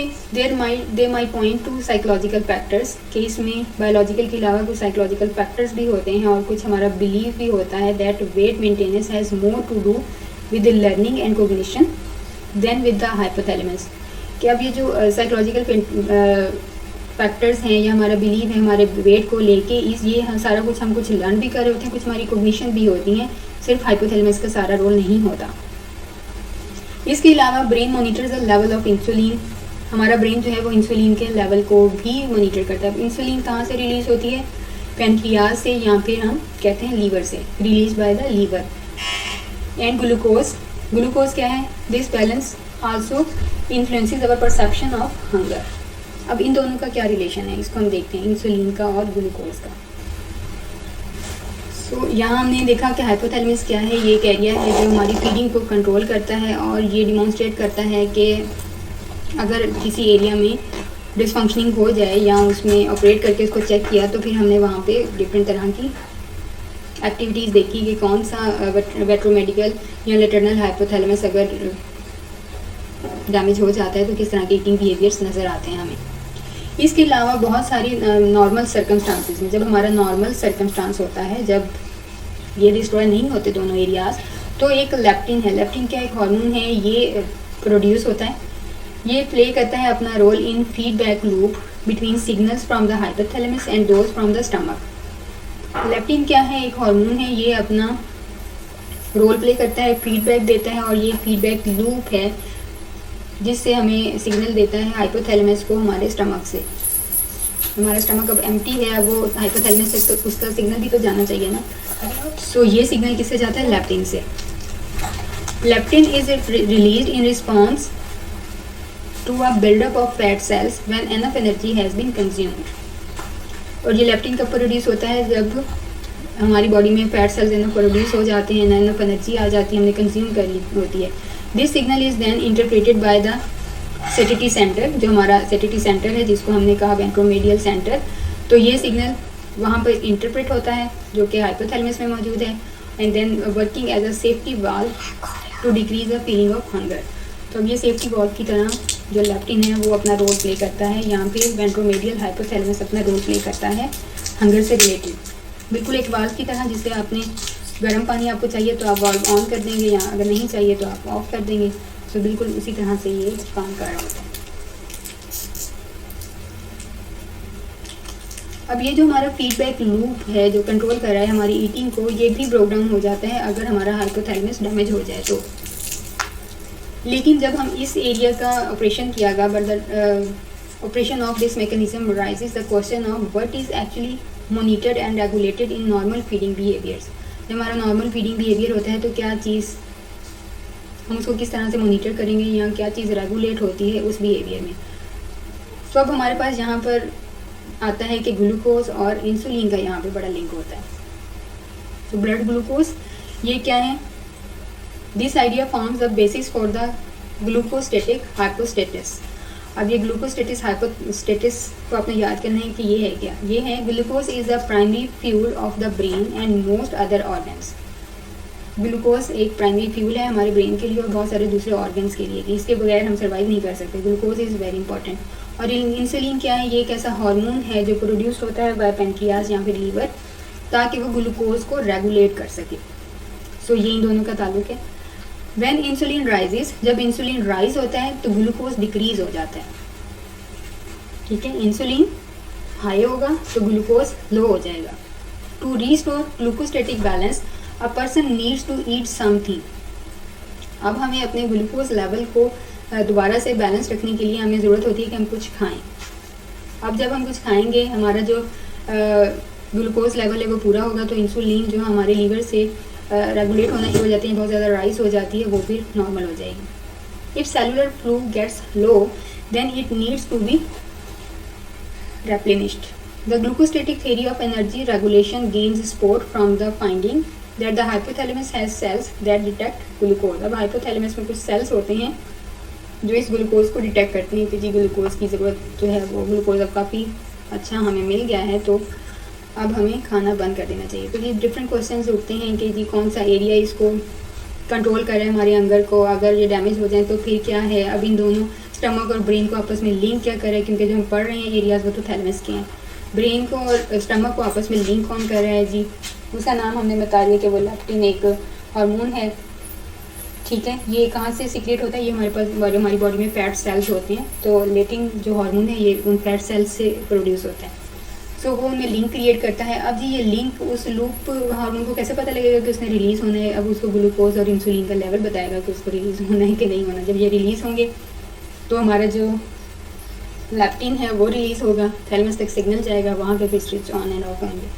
they may point to psychological factors कि इसमें बायोलॉजिकल के अलावा कुछ साइकोलॉजिकल फैक्टर्स भी होते हैं, और कुछ हमारा बिलीव भी होता है that weight maintenance has more to do with learning and cognition than with the hypothalamus. कि अब ये जो साइकोलॉजिकल फैक्टर्स हैं या हमारा बिलीव है हमारे वेट को लेके, ये सारा कुछ हम कुछ लर्न भी कर रहे होते हैं, कुछ हमारी कोग्निशन भी होती हैं, सिर्फ हाइपोथैलेमस का सारा रोल नहीं होता। इसके अलावा brain monitors the level of insulin. हमारा ब्रेन जो है वो इंसुलिन के लेवल को भी मॉनिटर करता है। इंसुलिन कहाँ से रिलीज होती है? पैनक्रियाज से, या फिर हम कहते हैं लीवर से, release by the liver. And glucose क्या है? This balance also influences our perception of hunger. अब इन दोनों का क्या रिलेशन है, इसको हम देखते हैं, इंसुलिन का और ग्लूकोज का। तो यहाँ हमने देखा कि हाइपोथैलेमस क्या है, ये एक एरिया है जो हमारी फीडिंग को कंट्रोल करता है और ये डिमॉन्स्ट्रेट करता है कि अगर किसी एरिया में डिसफंक्शनिंग हो जाए या उसमें ऑपरेट करके उसको चेक किया तो फिर हमने वहाँ पे डिफरेंट तरह की एक्टिविटीज़ देखी कि कौन सा वेट्रोमेडिकल या लेटरनल हाइपोथैलेमस अगर डैमेज हो जाता है तो किस तरह के ईटिंग बिहेवियर्स नज़र आते हैं हमें। इसके अलावा बहुत सारी नॉर्मल सर्कमस्टांसिस में, जब हमारा नॉर्मल सर्कमस्टांस होता है, जब ये डिस्ट्रॉय नहीं होते दोनों एरियाज, तो एक लेप्टिन है। लेप्टिन क्या एक हार्मोन है, ये प्रोड्यूस होता है, ये प्ले करता है अपना role in feedback loop between signals from the hypothalamus and those from the stomach. Leptin क्या है, एक हार्मोन है, ये अपना रोल प्ले करता है, फीडबैक देता है और ये फीडबैक लूप है जिससे हमें सिग्नल देता है हाइपोथैलेमस को हमारे स्टमक से। हमारा स्टमक अब एम्प्टी है, वो हाइपोथैलेमस से तो उसका सिग्नल भी तो जाना चाहिए ना। सो ये सिग्नल किससे जाता है, लेप्टिन से। Leptin is released in response to a buildup of fat cells when enough energy has been consumed. और ये लेप्टिन कब प्रोड्यूस होता है, जब हमारी बॉडी में फैट सेल्स एनफ प्रोड्यूस हो जाते हैं, एनफ एनर्जी आ जाती है, हमने कंज्यूम कर ली होती है। This signal is then interpreted by the satiety centre, जो हमारा सेटिटी सेंटर है जिसको हमने कहा वेंट्रोमेडियल सेंटर। तो ये सिग्नल वहाँ पर इंटरप्रेट होता है जो कि हाइपोथैलेमस में मौजूद है, and then working as a safety valve to decrease the feeling of hunger. तो अब ये सेफ्टी वाल्व की तरह जो लेप्टिन है वो अपना रोल प्ले करता है, यहाँ पे वेंट्रोमेडियल हाइपोथैलेमस अपना रोल प्ले करता है हंगर से रिलेटेड, बिल्कुल एक वाल्व की तरह। जिससे आपने गर्म पानी आपको चाहिए तो आप वाल्व ऑन कर देंगे, या अगर नहीं चाहिए तो आप ऑफ कर देंगे। तो बिल्कुल उसी तरह से ये काम कर रहा होता है। अब ये जो हमारा फीडबैक लूप है जो कंट्रोल कर रहा है हमारी ईटिंग को, ये भी ब्रेक डाउन हो जाता है अगर हमारा हाइपोथैलेमस डैमेज हो जाए तो। लेकिन जब हम इस एरिया का ऑपरेशन किया गया, but the operation of this mechanism rises the question of what is actually monitored and regulated in normal feeding behaviours. जब हमारा नॉर्मल फीडिंग बिहेवियर होता है तो क्या चीज़ हम उसको किस तरह से मॉनिटर करेंगे, या क्या चीज़ रेगुलेट होती है उस बिहेवियर में। तो अब हमारे पास यहाँ पर आता है कि ग्लूकोज और इंसुलिन का यहाँ पे बड़ा लिंक होता है। तो ब्लड ग्लूकोज ये क्या है, this idea forms the basis for the glucostatic hypothesis. अब ये ग्लूकोस्टेटिस हाइपोस्टेटिस को आपने याद करना है कि ये है क्या, ये है glucose is the primary fuel of the brain and most other organs. Glucose एक प्राइमरी फ्यूल है हमारे ब्रेन के लिए और बहुत सारे दूसरे ऑर्गन्स के लिए, कि इसके बगैर हम सर्वाइव नहीं कर सकते। Glucose is very important. और इंसुलिन क्या है, ये एक ऐसा हार्मोन है जो प्रोड्यूस होता है बाय पेनक्रियाज या फिर लीवर, ताकि वो ग्लूकोज को रेगुलेट कर सके। सो ये इन दोनों का ताल्लुक है। व्हेन इंसुलिन राइजेस, जब इंसुलिन राइज होता है तो ग्लूकोज डिक्रीज हो जाता है, ठीक है। इंसुलिन हाई होगा तो ग्लूकोज लो हो जाएगा। To restore glucostatic balance a person needs to eat something. अब हमें अपने ग्लूकोज लेवल को दोबारा से बैलेंस रखने के लिए हमें ज़रूरत होती है कि हम कुछ खाएं। अब जब हम कुछ खाएंगे, हमारा जो ग्लूकोज लेवल है वो पूरा होगा, तो इंसुलिन जो हमारे लीवर से रेगुलेट होना शुरू हो जाती है, बहुत ज़्यादा राइज हो जाती है, वो फिर नॉर्मल हो जाएगी। If cellular fuel gets low then it needs to be replenished. The glucostatic theory of energy regulation gains support from the finding that the hypothalamus has cells that detect glucose. अब hypothalamus में कुछ cells होते हैं जो इस glucose को detect करते हैं कि जी ग्लूकोज की ज़रूरत जो है वो ग्लूकोज अब काफ़ी अच्छा हमें मिल गया है, तो अब हमें खाना बंद कर देना चाहिए। तो ये डिफरेंट क्वेश्चंस उठते हैं कि जी कौन सा एरिया इसको कंट्रोल करे हमारे अंगर को, अगर ये डैमेज हो जाए तो फिर क्या है। अब इन दोनों स्टमक और ब्रेन को आपस में लिंक क्या करें, क्योंकि जो हम पढ़ रहे हैं एरियाज वो तो थैलेमस के हैं। ब्रेन को और स्टमक को आपस में लिंक कौन कर रहा है जी, उसका नाम हमने बता दिया कि वो लेप्टिन एक हार्मोन है, ठीक है। ये कहाँ से सीक्रेट होता है, ये हमारे पास हमारी बॉडी में फैट सेल्स होते हैं, तो लेटिन जो हार्मोन है ये उन फैट सेल्स से प्रोड्यूस होता है। सो वो उनमें लिंक क्रिएट करता है। अब जी ये लिंक उस लूप हार्मोन को कैसे पता लगेगा कि उसने रिलीज़ होना है। अब उसको ग्लूकोज और इंसुलिन का लेवल बताएगा कि उसको रिलीज़ होना है कि नहीं होना। जब ये रिलीज़ होंगे तो हमारा जो लेप्टिन है वो रिलीज़ होगा, थैलेमस तक सिग्नल जाएगा, वहाँ पे फिर स्विच ऑन एंड ऑफ होंगे।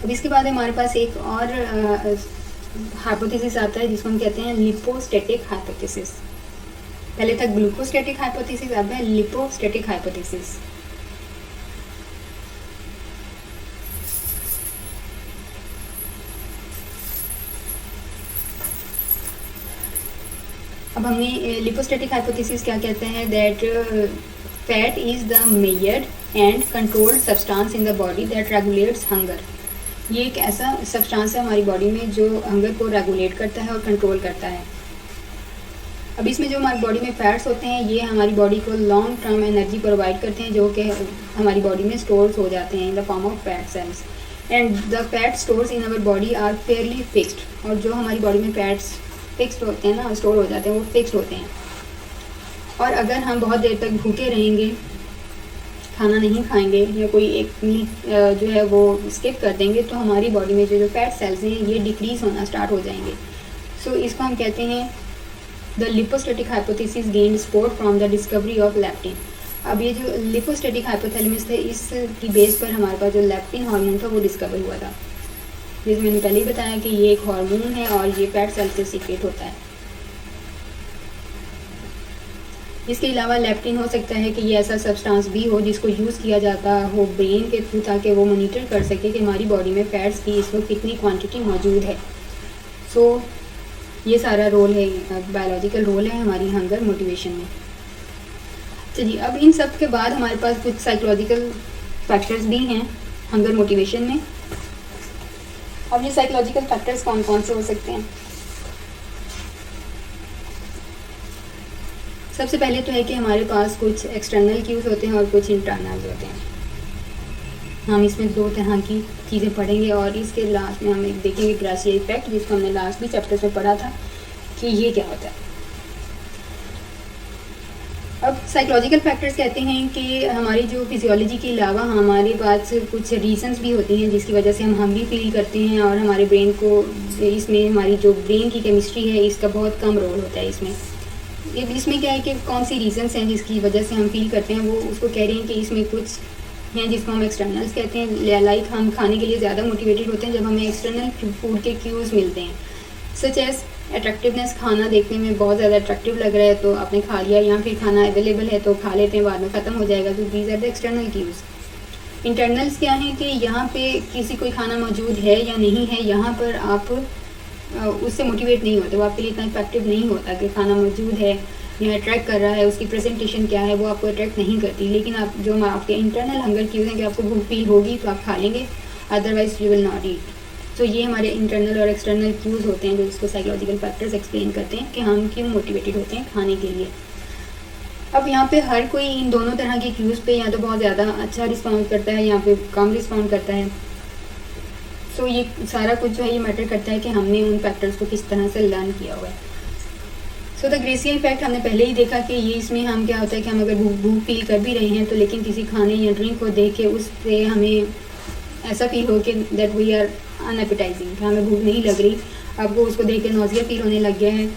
अब इसके बाद हमारे पास एक और हाइपोथेसिस आता है जिसको हम कहते हैं लिपोस्टैटिक हाइपोथेसिस। पहले था ग्लूकोस्टैटिक हाइपोथेसिस, अब है लिपोस्टैटिक हाइपोथेसिस। अब हमने लिपोस्टैटिक हाइपोथेसिस क्या कहते हैं, that fat is the measured and controlled substance in the body that regulates hunger. ये एक ऐसा सब्सटेंस है हमारी बॉडी में जो हंगर को रेगुलेट करता है और कंट्रोल करता है। अब इसमें जो हमारी बॉडी में फैट्स होते हैं ये हमारी बॉडी को लॉन्ग टर्म एनर्जी प्रोवाइड करते हैं जो कि हमारी बॉडी में स्टोर्स हो जाते हैं in the form of fat cells, and the fat stores in our body are fairly fixed. और जो हमारी बॉडी में फैट्स फिक्स्ड होते हैं ना, स्टोर हो जाते हैं, वो फिक्स्ड होते हैं। और अगर हम बहुत देर तक भूखे रहेंगे, खाना नहीं खाएंगे या कोई एक मील जो है वो स्किप कर देंगे तो हमारी बॉडी में जो फैट सेल्स हैं ये डिक्रीज होना स्टार्ट हो जाएंगे। सो इसको हम कहते हैं the lipostatic hypothesis gained support from the discovery of leptin. अब ये जो लिपोस्टैटिक हाइपोथैलेमस थे इसकी बेस पर हमारे पास जो लेप्टिन हार्मोन था वो डिस्कवर हुआ था। जैसे मैंने पहले ही बताया कि ये एक हार्मोन है और ये फैट सेल से सीक्रेट होता है। इसके अलावा लेप्टिन हो सकता है कि ये ऐसा सब्सटेंस भी हो जिसको यूज़ किया जाता हो ब्रेन के थ्रू ताकि वो मॉनिटर कर सके कि हमारी बॉडी में फैट्स की इस वक्त कितनी क्वांटिटी मौजूद है। सो ये सारा रोल है, बायोलॉजिकल रोल है हमारी हंगर मोटिवेशन में। चलिए अब इन सब के बाद हमारे पास कुछ साइकोलॉजिकल फैक्टर्स भी हैं हंगर मोटिवेशन में। अब ये साइकोलॉजिकल फैक्टर्स कौन कौन से हो सकते हैं? सबसे पहले तो है कि हमारे पास कुछ एक्सटर्नल क्यूज होते हैं और कुछ इंटरनल होते हैं। हम इसमें दो तरह की चीज़ें पढ़ेंगे और इसके लास्ट में हम एक देखेंगे ग्रासिया इफेक्ट, जिसको हमने लास्ट भी चैप्टर में पढ़ा था कि ये क्या होता है। अब साइकोलॉजिकल फैक्टर्स कहते हैं कि हमारी जो फिजियोलॉजी के अलावा हमारे पास कुछ रीजंस भी होती हैं जिसकी वजह से हम भी फील करते हैं और हमारे ब्रेन को इसमें हमारी जो ब्रेन की केमिस्ट्री है इसका बहुत कम रोल होता है इसमें क्या है कि कौन सी रीजंस हैं जिसकी वजह से हम फील करते हैं, वो उसको कह रहे हैं कि इसमें कुछ हैं जिसको हम एक्सटर्नल्स कहते हैं। लाइक हम खाने के लिए ज़्यादा मोटिवेटेड होते हैं जब हमें एक्सटर्नल फूड के क्यूज़ मिलते हैं, सच एज अट्रैक्टिवनेस। खाना देखने में बहुत ज़्यादा अट्रैक्टिव लग रहा है तो आपने खा लिया, या फिर खाना अवेलेबल है तो खा लेते हैं, बाद में ख़त्म हो जाएगा। तो these are the external cues. Internals क्या हैं कि यहाँ पे किसी कोई खाना मौजूद है या नहीं है, यहाँ पर आप उससे मोटिवेट नहीं होते, वो आपके लिए इतना इफेक्टिव नहीं होता कि खाना मौजूद है या अट्रैक्ट कर रहा है, उसकी प्रेजेंटेशन क्या है वो आपको अट्रैक्ट नहीं करती। लेकिन आप जो आपके इंटरनल हंगर क्यूज़ हैं कि आपको भूख फील होगी तो आप खा लेंगे, otherwise you will not eat. तो ये हमारे इंटरनल और एक्सटर्नल क्यूज़ होते हैं जो इसको साइकोलॉजिकल फैक्टर्स एक्सप्लेन करते हैं कि हम क्यों मोटिवेटेड होते हैं खाने के लिए। अब यहाँ पे हर कोई इन दोनों तरह के क्यूज़ पे या तो बहुत ज़्यादा अच्छा रिस्पॉन्ड करता है या फिर कम रिस्पॉन्ड करता है। सो ये सारा कुछ जो है ये मैटर करता है कि हमने उन फैक्टर्स को किस तरह से लर्न किया हुआ है। सो द ग्रेसिया इफेक्ट हमने पहले ही देखा कि ये इसमें हम क्या होता है कि हम अगर भूख फील कर भी रहे हैं तो लेकिन किसी खाने या ड्रिंक को देख के उससे हमें ऐसा फील हो कि दैट वी आर अनएपेटाइजिंग, हमें भूख नहीं लग रही, आपको उसको देख के नौजिया फील होने लग गया है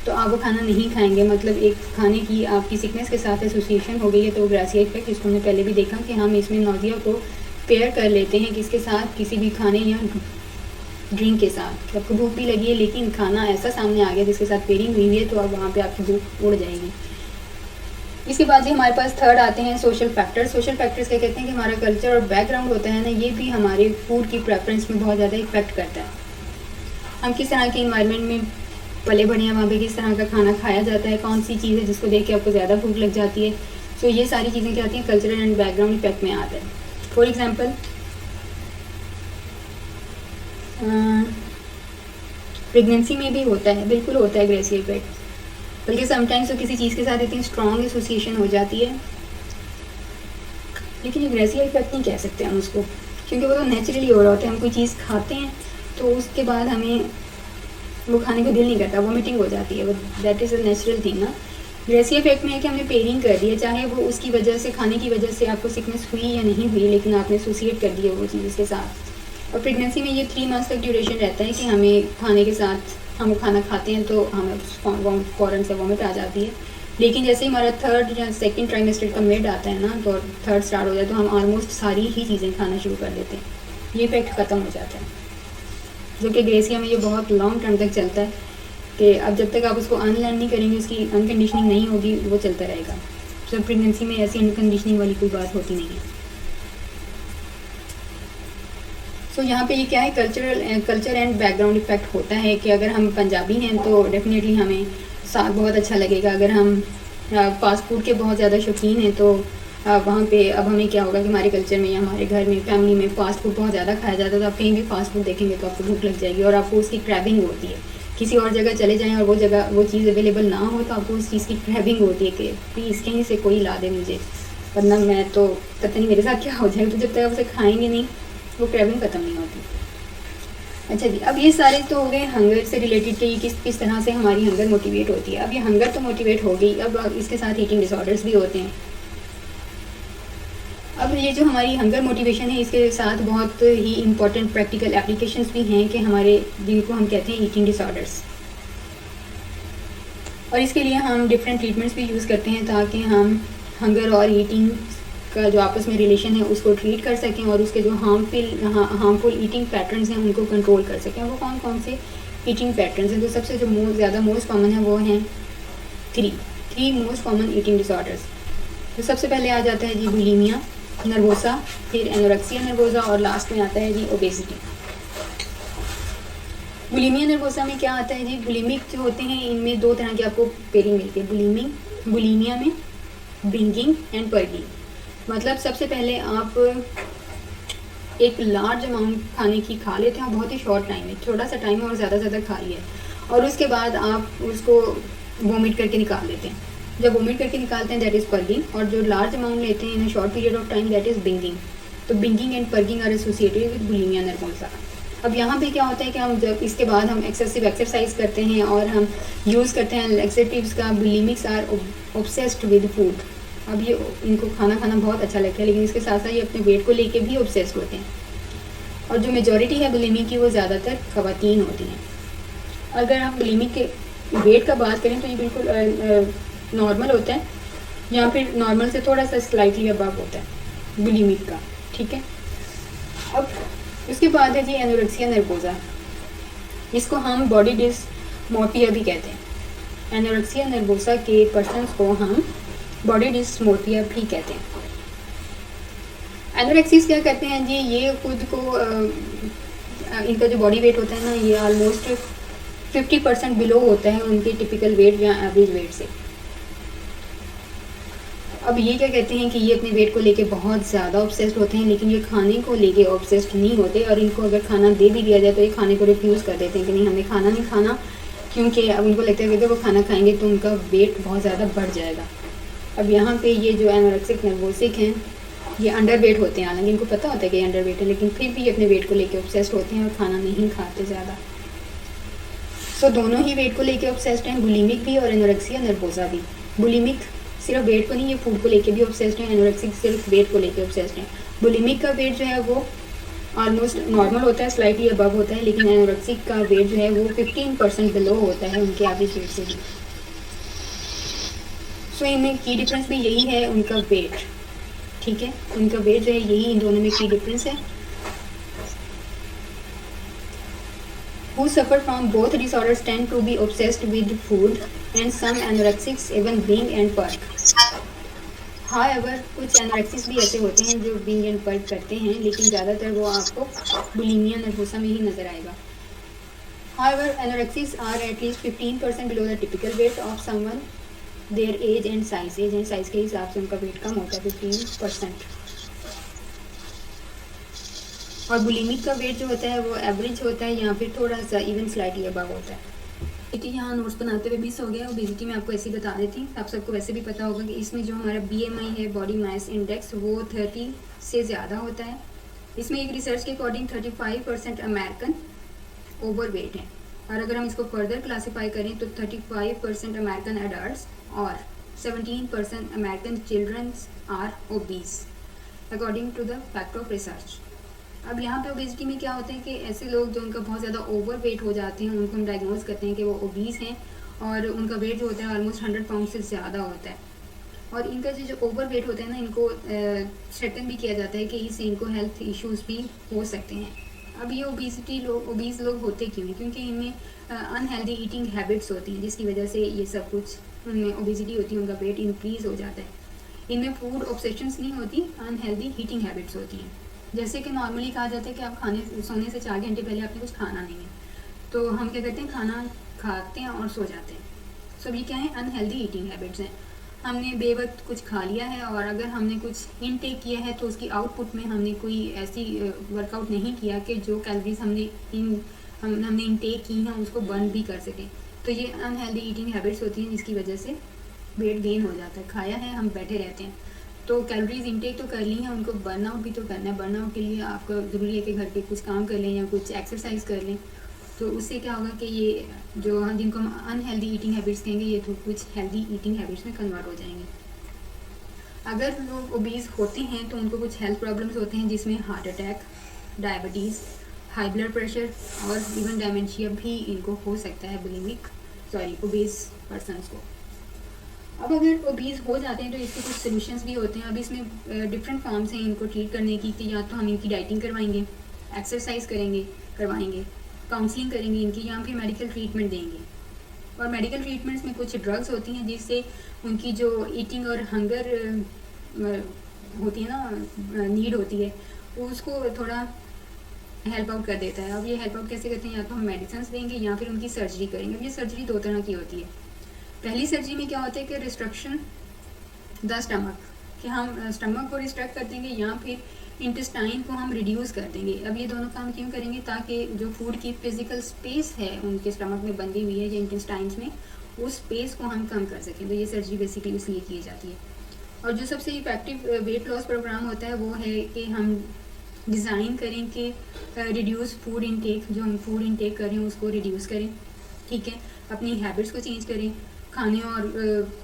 तो आप वो खाना नहीं खाएंगे। मतलब एक खाने की आपकी सिकनेस के साथ एसोसिएशन हो गई है, तो ग्रेसिया इफेक्ट इसको हमने पहले भी देखा कि हम इसमें नौजिया को पेयर कर लेते हैं किसके साथ, किसी भी खाने या ड्रिंक के साथ। आपको भूख भी लगी है लेकिन खाना ऐसा सामने आ गया जिसके साथ पेयरिंग हुई है तो अब वहाँ पे आपकी भूख उड़ जाएगी। इसके बाद ही हमारे पास थर्ड आते हैं सोशल फैक्टर्स। सोशल फैक्टर्स क्या कहते हैं कि हमारा कल्चर और बैकग्राउंड होता है ना, ये भी हमारे फूड की प्रेफरेंस में बहुत ज़्यादा इफेक्ट करता है। हम किस तरह के इन्वायरमेंट में पले बढ़े हैं, वहाँ पे किस तरह का खाना खाया जाता है, कौन सी चीज़ है जिसको देख के आपको ज़्यादा भूख लग जाती है। सो ये सारी चीज़ें क्या आती हैं, कल्चरल एंड बैकग्राउंड इफेक्ट में आता है। फॉर एग्जाम्पल प्रेगनेंसी में भी होता है, बिल्कुल होता है ग्रेसिया इफेक्ट, बल्कि समटाइम्स तो किसी चीज़ के साथ इतनी स्ट्रॉन्ग एसोसिएशन हो जाती है। लेकिन ये ग्रेसिया इफेक्ट नहीं कह सकते हम उसको, क्योंकि वो तो नेचुरली हो रहा होता है। हम कोई चीज़ खाते हैं तो उसके बाद हमें वो खाने को दिल नहीं करता, वोमिटिंग हो जाती है, वो that is a natural thing ना। ग्रेसिया इफेक्ट में है कि हमने पेयरिंग कर दी है, चाहे वो उसकी वजह से, खाने की वजह से आपको सिकनेस हुई या नहीं हुई, लेकिन आपने एसोसिएट कर दिया वो चीज़ उसके साथ। और प्रेगनेंसी में ये 3 मंथ्स तक ड्यूरेशन रहता है कि हमें खाने के साथ हम खाना खाते हैं तो हमें फ़ौरन से वॉमिट आ जाती है। लेकिन जैसे ही हमारा थर्ड या सेकंड ट्राइमेस्टर का मिड आता है ना, तो थर्ड स्टार्ट हो जाए तो हम ऑलमोस्ट सारी ही चीज़ें खाना शुरू कर देते हैं। ये इफेक्ट ख़त्म हो जाता है। जो कि ग्रेसिया में ये बहुत लॉन्ग टर्म तक चलता है कि अब जब तक आप उसको अनलर्न नहीं करेंगे, उसकी अनकंडीशनिंग नहीं होगी, वो चलता रहेगा। जब प्रेगनेंसी में ऐसी अनकंडीशनिंग वाली कोई बात होती नहीं है। सो यहाँ पे ये क्या है, कल्चर एंड बैकग्राउंड इफेक्ट होता है कि अगर हम पंजाबी हैं तो डेफिनेटली हमें साग बहुत अच्छा लगेगा। अगर हम फास्ट फूड के बहुत ज़्यादा शौकीन हैं तो वहाँ पे अब हमें क्या होगा कि हमारे कल्चर में या हमारे घर में फैमिली में फ़ास्ट फूड बहुत ज़्यादा खाया जाता है। तो आप कहीं भी फास्ट फूड देखेंगे तो आपको भूख लग जाएगी और आपको उसकी क्रेविंग होती है। किसी और जगह चले जाएं और वो चीज़ अवेलेबल ना हो तो आपको उस चीज़ की क्रेविंग होती है कि प्लीज़ कहीं से कोई ला दे मुझे, वरना मैं तो पता नहीं मेरे साथ क्या हो जाएगा। तो जब तक आप उसे खाएँगे नहीं वो क्रेविंग ख़त्म नहीं होती। अच्छा जी, अब ये सारे तो हो गए हंगर से रिलेटेड कि किस तरह से हमारी हंगर मोटिवेट होती है। अब ये हंगर तो मोटिवेट हो गई, अब इसके साथ ईटिंग डिसऑर्डर्स भी होते हैं। अब ये जो हमारी हंगर मोटिवेशन है इसके साथ बहुत ही इम्पॉर्टेंट प्रैक्टिकल एप्लीकेशंस भी हैं कि हमारे जिनको हम कहते हैं ईटिंग डिसऑर्डर्स। और इसके लिए हम डिफरेंट ट्रीटमेंट्स भी यूज़ करते हैं ताकि हम हंगर और ईटिंग का जो आपस में रिलेशन है उसको ट्रीट कर सकें और उसके जो हार्मफुल ईटिंग पैटर्न्स हैं उनको कंट्रोल कर सकें। वो कौन कौन से ईटिंग पैटर्न्स हैं? तो सबसे जो मोस्ट कॉमन है वो हैं three most common eating disorders. तो सबसे पहले आ जाता है जी बुलिमिया नर्वोसा, फिर एनोरेक्सिया नर्वोसा और लास्ट में आता है जी ओबेसिटी। बुलिमिया नर्वोसा में क्या आता है जी, बुलिमिक जो होते हैं इनमें दो तरह की आपको पेयरिंग मिलती है। बुलिमिया में बिंगिंग एंड पर्गिंग। मतलब सबसे पहले आप एक लार्ज अमाउंट खाने की खा लेते हैं बहुत ही शॉर्ट टाइम में, छोटा सा टाइम है और ज़्यादा खा लिया और उसके बाद आप उसको वोमिट करके निकाल देते हैं। जब वोमिट करके निकालते हैं दैट इज़ पर्गिंग, और जो लार्ज अमाउंट लेते हैं in a short period of time that is bingeing. तो bingeing and purging are associated with bulimia nervosa. अब यहाँ पे क्या होता है कि हम जब इसके बाद हम एक्सेसिव एक्सरसाइज करते हैं और हम यूज़ करते हैं लैक्सेटिव्स का, बुलिमिक्स आर ऑब्सेस्ड विद फूड। अब ये इनको खाना बहुत अच्छा लगता है लेकिन इसके साथ साथ ये अपने वेट को लेके भी ऑब्सेस्ड होते हैं। और जो मेजॉरिटी है बुलिमिक की वो ज़्यादातर ख़वातीन होती हैं। अगर हम बुलिमिक के वेट का बात करें तो ये बिल्कुल नॉर्मल होता है या फिर नॉर्मल से थोड़ा सा स्लाइटली अबव होता है बुलिमिक का, ठीक है। अब उसके बाद है जी एनोरेक्सिया नर्वोसा, इसको हम बॉडी डिस्मोर्फिया भी कहते हैं। एनोरेक्सिया नर्वोसा के पर्सन्स को हम बॉडी डिस्मोर्फिया भी कहते हैं। एनोरेक्सिस क्या करते हैं जी, ये खुद को इनका जो बॉडी वेट होता है ना ये ऑलमोस्ट 50% बिलो होता है उनके टिपिकल वेट या एवरेज वेट से। अब ये क्या कहते हैं कि ये अपने वेट को लेके बहुत ज़्यादा ऑब्सेस्ड होते हैं लेकिन ये खाने को लेके ऑब्सेस्ड नहीं होते, और इनको अगर खाना दे भी दिया जाए तो ये खाने को रिफ्यूज़ कर देते हैं कि नहीं हमें खाना नहीं खाना, क्योंकि अब उनको लगता है कि अगर वो खाना खाएंगे तो उनका वेट बहुत ज़्यादा बढ़ जाएगा। अब यहाँ पे ये जो एनोरेक्सिक नर्वोसिक हैं ये अंडर वेट होते हैं, हालांकि इनको पता होता है कि अंडर वेट है लेकिन फिर भी अपने वेट को लेके ऑब्सेस्ड होते हैं और खाना नहीं खाते ज़्यादा। सो दोनों ही वेट को लेके ऑब्सेस्ड हैं, बुलिमिक भी और एनोरेक्सिया नर्वोसा भी। बुलिमिक सिर्फ वेट को नहीं, ये फूड को लेके भी ऑब्सेस्ड हैं। एनोरेक्सिक सिर्फ वेट को लेके ऑब्सेस्ड हैं। बुलिमिक का वेट जो है वो ऑलमोस्ट नॉर्मल होता है, स्लाइटली अबव होता है, लेकिन एनोरेक्सिक का वेट जो है वो 15% बिलो होता है उनके एवरेज वेट से भी। सो इनमें की डिफरेंस भी यही है, उनका वेट, ठीक है, उनका वेट जो है यही इन दोनों में की डिफरेंस है। Who suffer from both disorders tend to be obsessed with food and some anorexics even bing and perk. However, कुछ एनोरेक्सिक्स भी ऐसे होते हैं जो बिंग एंड पर्क करते हैं लेकिन ज़्यादातर वो आपको बुलिमिया नर्वोसा में ही नज़र आएगा। However, anorexics are at least 15% below the typical weight of someone, their age and size के हिसाब से उनका वेट कम होता है 15%। और बुलिमिक का वेट जो होता है वो एवरेज होता है या फिर थोड़ा सा इवन स्लाइटली अबव होता है। देखिए यहाँ नोट्स बनाते हुए 20 हो गया, ओबेसिटी में आपको ऐसे ही बता देती हूँ। आप सबको वैसे भी पता होगा कि इसमें जो हमारा BMI है, बॉडी मास इंडेक्स, वो 30 से ज़्यादा होता है। इसमें एक रिसर्च के अकॉर्डिंग 35% अमेरिकन ओवरवेट है, और अगर हम इसको फर्दर क्लासीफाई करें तो 35% अमेरिकन एडल्ट्स और 17% American childrens are obese according to the fact of research. अब यहाँ पे ओबेसिटी में क्या होता है कि ऐसे लोग जो उनका बहुत ज़्यादा ओवर वेट हो जाते हैं उनको हम डायग्नोज करते हैं कि वो ओबीस हैं और उनका वेट जो होता है ऑलमोस्ट 100 पाउंड से ज़्यादा होता है। और इनका जो ओवर वेट होता है ना, इनको थ्रेटन भी किया जाता है कि इससे इनको हेल्थ इश्यूज़ भी हो सकते हैं। अब ये ओबीज़ लोग होते क्यों हैं? क्योंकि इनमें अनहेल्दी ईटिंग हैबिट्स होती हैं, जिसकी वजह से ये सब कुछ उनमें ओबेसिटी होती है, उनका वेट इंक्रीज़ हो जाता है। इनमें फूड ऑब्सेशंस नहीं होती, अनहेल्दी ईटिंग हैबिट्स होती हैं। जैसे कि नॉर्मली कहा जाता है कि आप सोने से 4 घंटे पहले आपने कुछ खाना नहीं है, तो हम क्या करते हैं, खाना खाते हैं और सो जाते हैं। सो ये क्या है, अनहेल्दी ईटिंग हैबिट्स हैं। हमने बेवक्त कुछ खा लिया है, और अगर हमने कुछ इनटेक किया है तो उसकी आउटपुट में हमने कोई ऐसी वर्कआउट नहीं किया कि जो कैलोरीज हमने इनटेक की हैं उसको बर्न भी कर सकें। तो ये अनहेल्दी ईटिंग हैबिट्स होती हैं, जिसकी वजह से वेट गेन हो जाता है। खाया है, हम बैठे रहते हैं, तो कैलोरीज इनटेक तो कर ली हैं, उनको बर्न आउट भी तो करना है। बर्न आउट के लिए आपको ज़रूरी है कि घर के कुछ काम कर लें या कुछ एक्सरसाइज कर लें। तो उससे क्या होगा कि ये जो हम जिनको हम अनहेल्दी ईटिंग हैबिट्स कहेंगे, ये तो कुछ हेल्दी ईटिंग हैबिट्स में कन्वर्ट हो जाएंगे। अगर लोग ओबीज होते हैं तो उनको कुछ हेल्थ प्रॉब्लम्स होते हैं, जिसमें heart attack, diabetes, high blood pressure और इवन डायमेंशिया भी इनको हो सकता है ओबीज पर्सनस को। अब अगर ओबीज हो जाते हैं तो इसके कुछ सोल्यूशंस भी होते हैं। अब इसमें डिफरेंट फॉर्म्स हैं इनको ट्रीट करने की, कि या तो हम इनकी डाइटिंग करवाएंगे, एक्सरसाइज करवाएंगे, काउंसलिंग करेंगे इनकी, या फिर मेडिकल ट्रीटमेंट देंगे। और मेडिकल ट्रीटमेंट्स में कुछ ड्रग्स होती हैं जिससे उनकी जो ईटिंग और हंगर होती है ना, नीड होती है, उसको थोड़ा हेल्प आउट कर देता है। अब ये हेल्प आउट कैसे करते हैं, या तो हम मेडिसिन देंगे या फिर उनकी सर्जरी करेंगे। अब ये सर्जरी 2 तरह की होती है। पहली सर्जरी में क्या होता है कि रिस्ट्रक्शन द स्टमक, कि हम स्टमक को रिस्ट्रक्ट कर देंगे या फिर इंटेस्टाइन को हम रिड्यूस कर देंगे। अब ये दोनों काम क्यों करेंगे, ताकि जो फूड की फिजिकल स्पेस है उनके स्टमक में बंधी हुई है या इंटेस्टाइन्स में, उस स्पेस को हम कम कर सकें। तो ये सर्जरी बेसिकली इसलिए की जाती है। और जो सबसे इफेक्टिव वेट लॉस प्रोग्राम होता है वो है कि हम डिज़ाइन करें कि रिड्यूस फूड इनटेक, जो हम फूड इनटेक कर रहे हैं उसको रिड्यूस करें, ठीक है। अपनी हैबिट्स को चेंज करें, खाने और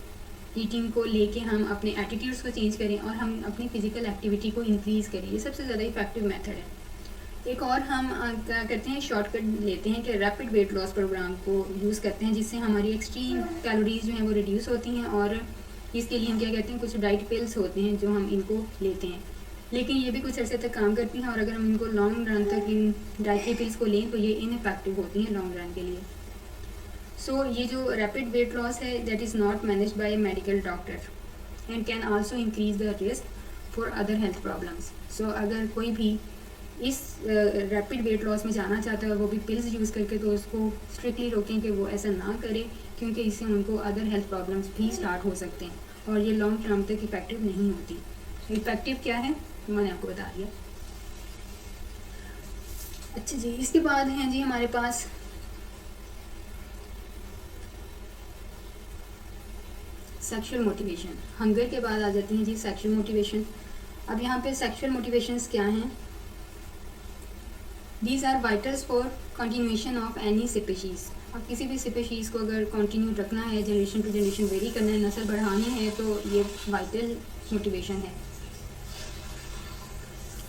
ईटिंग को लेके हम अपने एटीट्यूड्स को चेंज करें, और हम अपनी फ़िज़िकल एक्टिविटी को इंक्रीज़ करें। ये सबसे ज़्यादा इफेक्टिव मेथड है। एक और हम क्या करते हैं, शॉर्टकट लेते हैं कि रैपिड वेट लॉस प्रोग्राम को यूज़ करते हैं, जिससे हमारी एक्सट्रीम कैलोरीज जो हैं वो रिड्यूस होती हैं। और इसके लिए हम क्या कहते हैं, कुछ डाइट पिल्स होते हैं जो हम इनको लेते हैं, लेकिन ये भी कुछ अर्से तक काम करती हैं। और अगर हम इनको लॉन्ग रन तक इन डाइटरी पिल्स को लें तो ये इनइफेक्टिव होती हैं लॉन्ग रन के लिए। सो ये जो रैपिड वेट लॉस है, that is not managed by a medical doctor and can also increase the risk for other health problems. So अगर कोई भी इस रैपिड वेट लॉस में जाना चाहता है और वो भी पिल्स यूज़ करके, तो उसको स्ट्रिक्टली रोकें कि वो ऐसा ना करे, क्योंकि इससे उनको अदर हेल्थ प्रॉब्लम्स भी स्टार्ट हो सकते हैं और ये लॉन्ग टर्म तक इफेक्टिव नहीं होती। इफेक्टिव क्या है मैंने आपको बता दिया। अच्छा जी, इसके बाद हैं जी हमारे पास सेक्सुअल मोटिवेशन। हंगर के बाद आ जाती हैं जी सेक्सुअल मोटिवेशन। अब यहाँ पे सेक्सुअल मोटिवेशंस क्या हैं, these are vitals for continuation of any species. अब किसी भी स्पीशीज़ को अगर कंटिन्यू रखना है, जनरेशन टू जनरेशन वेरी करना है, नस्ल बढ़ानी है, तो ये वाइटल मोटिवेशन है।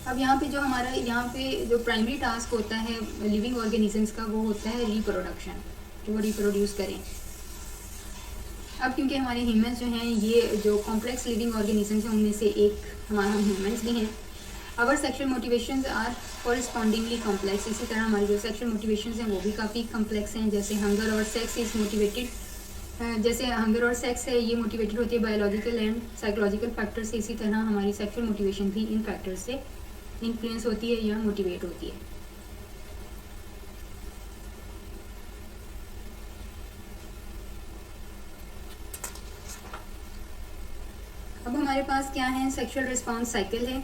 अब यहाँ पे जो प्राइमरी टास्क होता है लिविंग ऑर्गेनिजम्स का, वो होता है रिप्रोडक्शन, कि वो रिप्रोड्यूस करें। अब क्योंकि हमारे ह्यूमंस जो हैं, ये जो कॉम्प्लेक्स लिविंग ऑर्गेनिजम्स हैं उनमें से एक हमारा ह्यूमंस भी हैं। Our sexual motivations are correspondingly complex. इसी तरह हमारी जो सेक्सुअल मोटिवेशंस हैं वो भी काफ़ी कॉम्प्लेक्स हैं। जैसे हंगर और सेक्स इज़ मोटिवेटेड, जैसे हंगर और सेक्स है ये मोटिवेटेड होती है बायोलॉजिकल एंड साइकोलॉजिकल फैक्टर से, इसी तरह हमारी सेक्सुअल मोटिवेशन भी इन फैक्टर से इन्फ्लुएंस होती है या मोटिवेट होती है। अब हमारे पास क्या है, सेक्सुअल रिस्पॉन्स साइकिल है।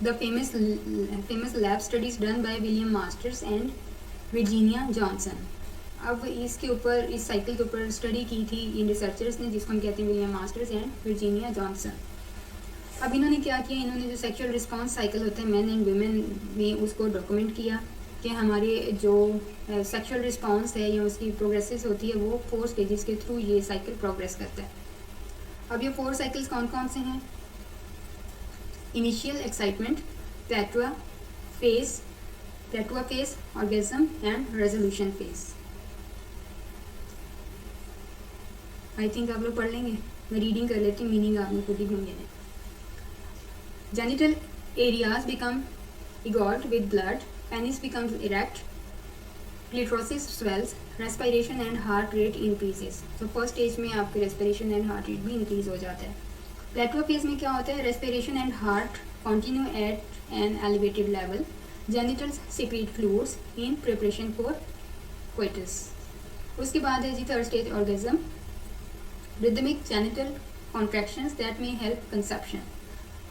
The famous lab studies done by William masters and Virginia Johnson. अब इसके ऊपर, इस साइकिल के ऊपर स्टडी की थी इन रिसर्चर्स ने, जिसको हम कहते हैं William masters and Virginia Johnson. अब इन्होंने क्या किया, इन्होंने जो सेक्सुअल रिस्पॉन्स साइकिल होता है मैन एंड वुमेन में, उसको डॉक्यूमेंट किया कि हमारे जो सेक्सुअल रिस्पॉन्स है या उसकी प्रोग्रेसेस होती है वो 4 स्टेजेस के थ्रू ये साइकिल प्रोग्रेस करता है। अब ये 4 साइकिल्स कौन कौन से हैं, initial excitement, plateau phase, orgasm and resolution phase. I think आप लोग पढ़ लेंगे। मैं रीडिंग कर लेती हूँ, मीनिंग आपने खुद ही ढूंढे हैं। Genital areas become engorged with blood, penis becomes erect, clitoris swells, respiration and heart rate increases. So first stage में आपके respiration and heart rate भी increase हो जाता है। प्लेटो फेज में क्या होता है, respiration and heart continue at an elevated level, genitals secrete fluids in preparation for coitus. उसके बाद है जी third stage orgasm, rhythmic genital contractions that may help conception,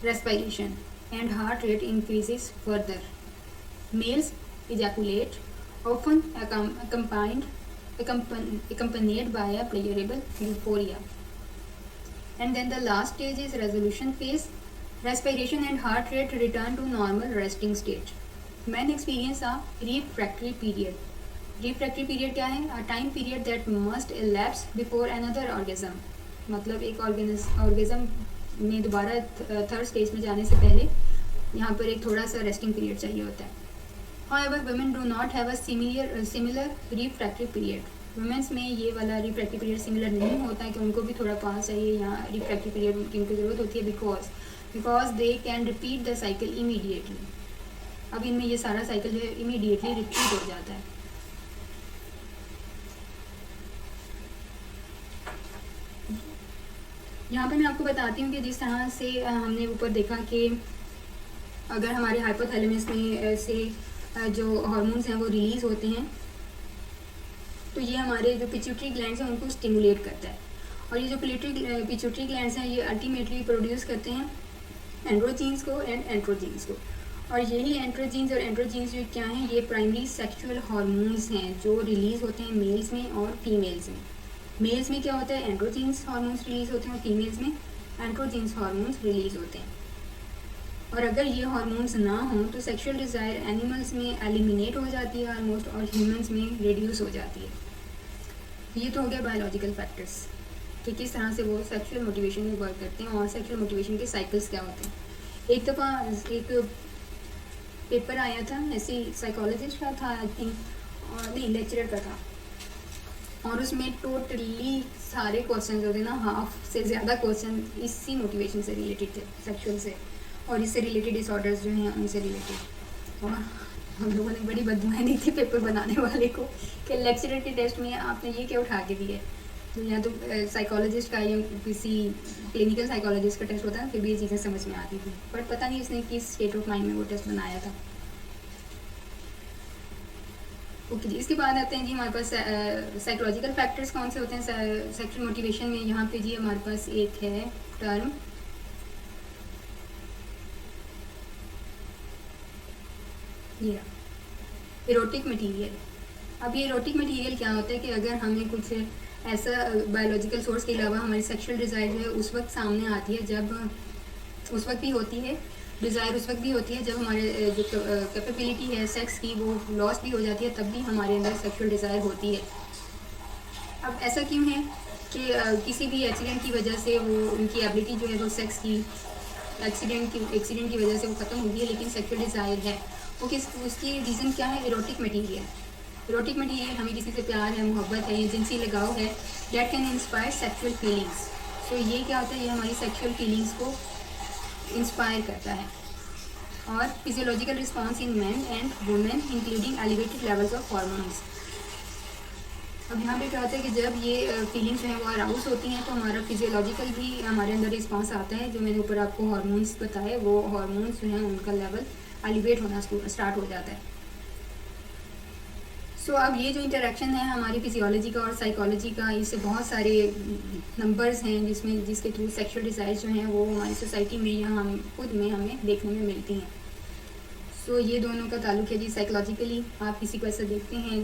respiration and heart rate increases further. Males ejaculate, often accompanied by a pleasurable euphoria. And then the last stage is resolution phase. Respiration and heart rate return to normal resting state. Men experience a refractory period. Refractory period क्या है? A time period that must elapse before another orgasm. मतलब एक orgasm में दोबारा third stage में जाने से पहले यहाँ पर एक थोड़ा सा रेस्टिंग पीरियड चाहिए होता है। However, women do not have a similar refractory period. Women's में ये वाला रिफ्रैक्टिव पीरियड सिमिलर नहीं होता है कि उनको भी थोड़ा पास चाहिए, यहाँ रिफ्रैक्टिव पीरियड की उनको ज़रूरत होती है because they can repeat the cycle immediately. अब इनमें ये सारा साइकिल जो है इमीडिएटली रिपीट हो जाता है। यहाँ पर मैं आपको बताती हूँ कि जिस तरह से हमने ऊपर देखा कि अगर हमारे हाइपोथैलेमस में से जो हार्मोन्स हैं वो रिलीज़ होते हैं तो ये हमारे जो पिट्यूटरी ग्लैंड्स हैं उनको स्टिमुलेट करता है, और ये जो पिट्यूटरी ग्लैंड्स हैं ये अल्टीमेटली प्रोड्यूस करते हैं एंड्रोजीन्स को एंड एंड्रोजीन्स को। और यही एंड्रोजीन्स और एंड्रोजीन्स जो क्या हैं, ये प्राइमरी सेक्सुअल हार्मोन्स हैं जो रिलीज़ होते हैं मेल्स में और फीमेल्स में। मेल्स में क्या होता है, एंड्रोजीन्स हार्मोन्स रिलीज़ होते हैं, और फीमेल्स में एंड्रोजीन्स हार्मोन्स रिलीज़ होते हैं। और अगर ये हार्मोन्स ना हों तो सेक्सुअल डिज़ायर एनिमल्स में एलिमिनेट हो जाती है ऑलमोस्ट, और ह्यूमंस में रिड्यूस हो जाती है। ये तो हो गया बायोलॉजिकल फैक्टर्स कि किस तरह से वो सेक्सुअल मोटिवेशन में वर्क करते हैं और सेक्सुअल मोटिवेशन के साइकिल्स क्या होते हैं। एक दफ़ा एक पेपर आया था, ऐसे साइकोलॉजिस्ट का था आई थिंक, और नहीं लेक्चरर का था, और उसमें टोटली सारे क्वेश्चन जो थे ना, हाफ से ज़्यादा क्वेश्चन इसी मोटिवेशन से रिलेटेड थे, सेक्सुअल से और इससे रिलेटेड डिसऑर्डर्स जो हैं उनसे रिलेटेड। और हम लोगों ने बड़ी बददुआएं दी थी पेपर बनाने वाले को कि लेक्चरर के टेस्ट में आपने ये क्या उठा के दिया है। तो यहाँ तो साइकोलॉजिस्ट का या किसी क्लिनिकल साइकोलॉजिस्ट का टेस्ट होता है, फिर भी ये चीज़ें समझ में आती थी, बट पता नहीं उसने किस स्टेट ऑफ माइंड में वो टेस्ट बनाया था। ओके जी, इसके बाद आते हैं जी हमारे पास साइकोलॉजिकल फैक्टर्स कौन से होते हैं सेक्सुअल मोटिवेशन में। यहाँ पे जी हमारे पास एक है टर्म ये इरोटिक मटेरियल। अब ये इरोटिक मटेरियल क्या होता है कि अगर हमें कुछ ऐसा बायोलॉजिकल सोर्स के अलावा हमारी सेक्सुअल डिज़ायर जो है उस वक्त सामने आती है, जब उस वक्त भी होती है डिज़ायर, उस वक्त भी होती है जब हमारे जो कैपेबिलिटी है सेक्स की वो लॉस भी हो जाती है, तब भी हमारे अंदर सेक्सुअल डिज़ायर होती है। अब ऐसा क्यों है कि किसी भी एक्सीडेंट की वजह से वो उनकी एबिलिटी जो है वो सेक्स की एक्सीडेंट की वजह से वो ख़त्म हुई है, लेकिन सेक्सुअल डिज़ायर है वो उसकी रीज़न क्या है, इरोटिक मटेरियल। इरोटिक मटेरियल हमें किसी से प्यार है, मोहब्बत है, या जिनसी लगाव है, date can inspire sexual feelings. तो ये क्या होता है, ये हमारी सेक्सुअल फीलिंग्स को इंस्पायर करता है। और physiological response in man and women including elevated levels of hormones. अब यहाँ पे क्या होता है कि जब ये फीलिंग्स जो हैं वो अराउज होती हैं तो हमारा फिजियोलॉजिकल भी हमारे अंदर रिस्पॉन्स आता है। जो मैंने ऊपर आपको हार्मोन्स बताए वो हार्मोन्स जो हैं उनका लेवल एलिवेट होना स्टार्ट हो जाता है। सो अब ये जो इंटरेक्शन है हमारी फिजियोलॉजी का और साइकोलॉजी का, इससे बहुत सारे नंबर्स हैं जिसके थ्रू सेक्सुअल डिज़ायर जो हैं वो हमारी सोसाइटी में या हम खुद में हमें देखने में मिलती हैं। सो ये दोनों का ताल्लुक है जी साइकोलॉजिकली। आप किसी को ऐसा देखते हैं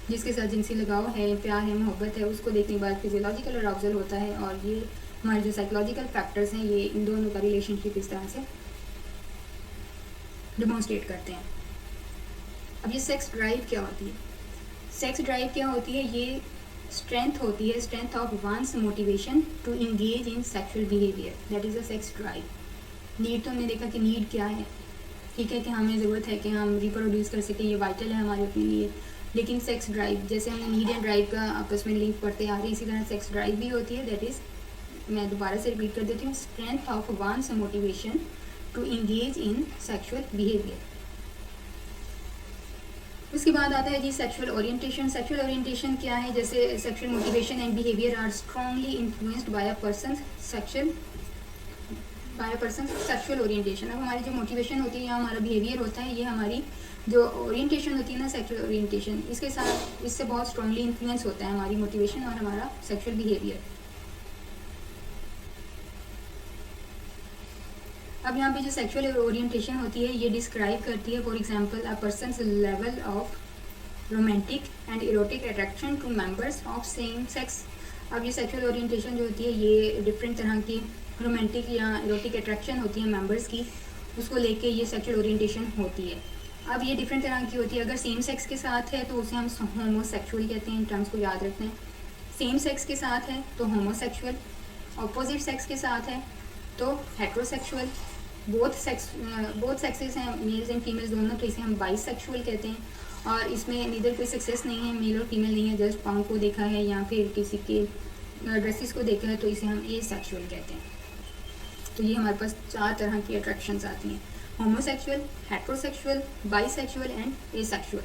जिसके साथ जिनसी लगाव है, प्यार है, मोहब्बत है, उसको देखने के बाद फिजियोलॉजिकल अराउजल होता है, और ये हमारे जो साइकोलॉजिकल फैक्टर्स हैं ये इन दोनों का रिलेशनशिप इस तरह से डिमॉन्स्ट्रेट करते हैं। अब ये सेक्स ड्राइव क्या होती है? सेक्स ड्राइव क्या होती है? ये स्ट्रेंथ होती है, strength of one's motivation to engage in sexual behaviour, that is a sex drive. Need तो हमने देखा कि नीड क्या है, ठीक है कि हमें ज़रूरत है कि हम रिप्रोड्यूस कर सकें, ये वाइटल है हमारे अपने लिए। लेकिन सेक्स ड्राइव, जैसे हमने नीड एंड ड्राइव का आपस में लिंक पढ़ते आ रही, इसी तरह सेक्स ड्राइव भी होती है, दैट इज़ मैं दोबारा से रिपीट कर देती हूँ, strength of one's motivation to engage in sexual behaviour. उसके बाद आता है जी सेक्सुअल ओरिएंटेशन। सेक्सुअल ओरिएंटेशन क्या है? जैसे sexual motivation and behaviour are strongly influenced by a person sexual orientation. अब हमारी जो मोटिवेशन होती है या हमारा बिहेवियर होता है, ये हमारी जो ओरिएंटेशन होती है ना, सेक्सुअल ओरिएंटेशन, इससे बहुत स्ट्रांगली इन्फ्लुएंस होता है हमारी मोटिवेशन और हमारा सेक्सुअल बिहेवियर। अब यहाँ पे जो सेक्सुअल ओरिएंटेशन होती है ये डिस्क्राइब करती है for example a person's level of romantic and erotic attraction to members of same sex. अब ये सेक्सुअल ओरिएंटेशन जो होती है ये डिफरेंट तरह की रोमांटिक या इरोटिक अट्रैक्शन होती है मेंबर्स की, उसको लेके ये सेक्सुअल ओरिएंटेशन होती है। अब ये डिफरेंट तरह की होती है। अगर सेम सेक्स के साथ है तो उसे हम होमोसेक्सुअल कहते हैं, इन टर्म्स को याद रखते हैं। सेम सेक्स के साथ है तो होमोसेक्सुअल, ऑपोजिट सेक्स के साथ है तो हेट्रोसेक्सुअल, बोथ सेक्सेस हैं मेल्स एंड फीमेल्स दोनों, तो इसे हम बाइसेक्सुअल कहते हैं। और इसमें नीदर कोई सक्सेस नहीं है, मेल और फीमेल नहीं है, जस्ट पाँव को देखा है या फिर किसी के ड्रेसेस को देखा है, तो इसे हम एसेक्सुअल कहते हैं। तो ये हमारे पास 4 तरह की अट्रैक्शंस आती हैं, homosexual, heterosexual, bisexual and asexual.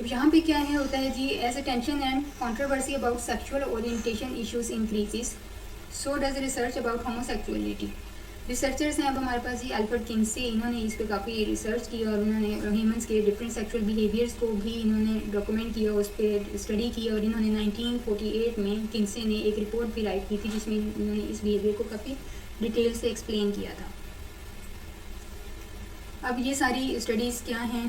यहाँ पे क्या है होता है जी, as a tension and controversy about sexual orientation issues increases, so does research about homosexuality. Researchers हैं अब हमारे पास जी अल्फ्रेड किंसे, इन्होंने इस पर काफ़ी रिसर्च की और उन्होंने ह्यूमंस के डिफरेंट सेक्सुअल बिहेवियर्स को भी इन्होंने डॉक्यूमेंट किया, उस पर स्टडी की, और इन्होंने 1948 में किंसे ने एक रिपोर्ट भी राइट की थी जिसमें इन्होंने इस बिहेवियर को काफ़ी डिटेल से एक्सप्लेन किया था। अब ये सारी स्टडीज़ क्या हैं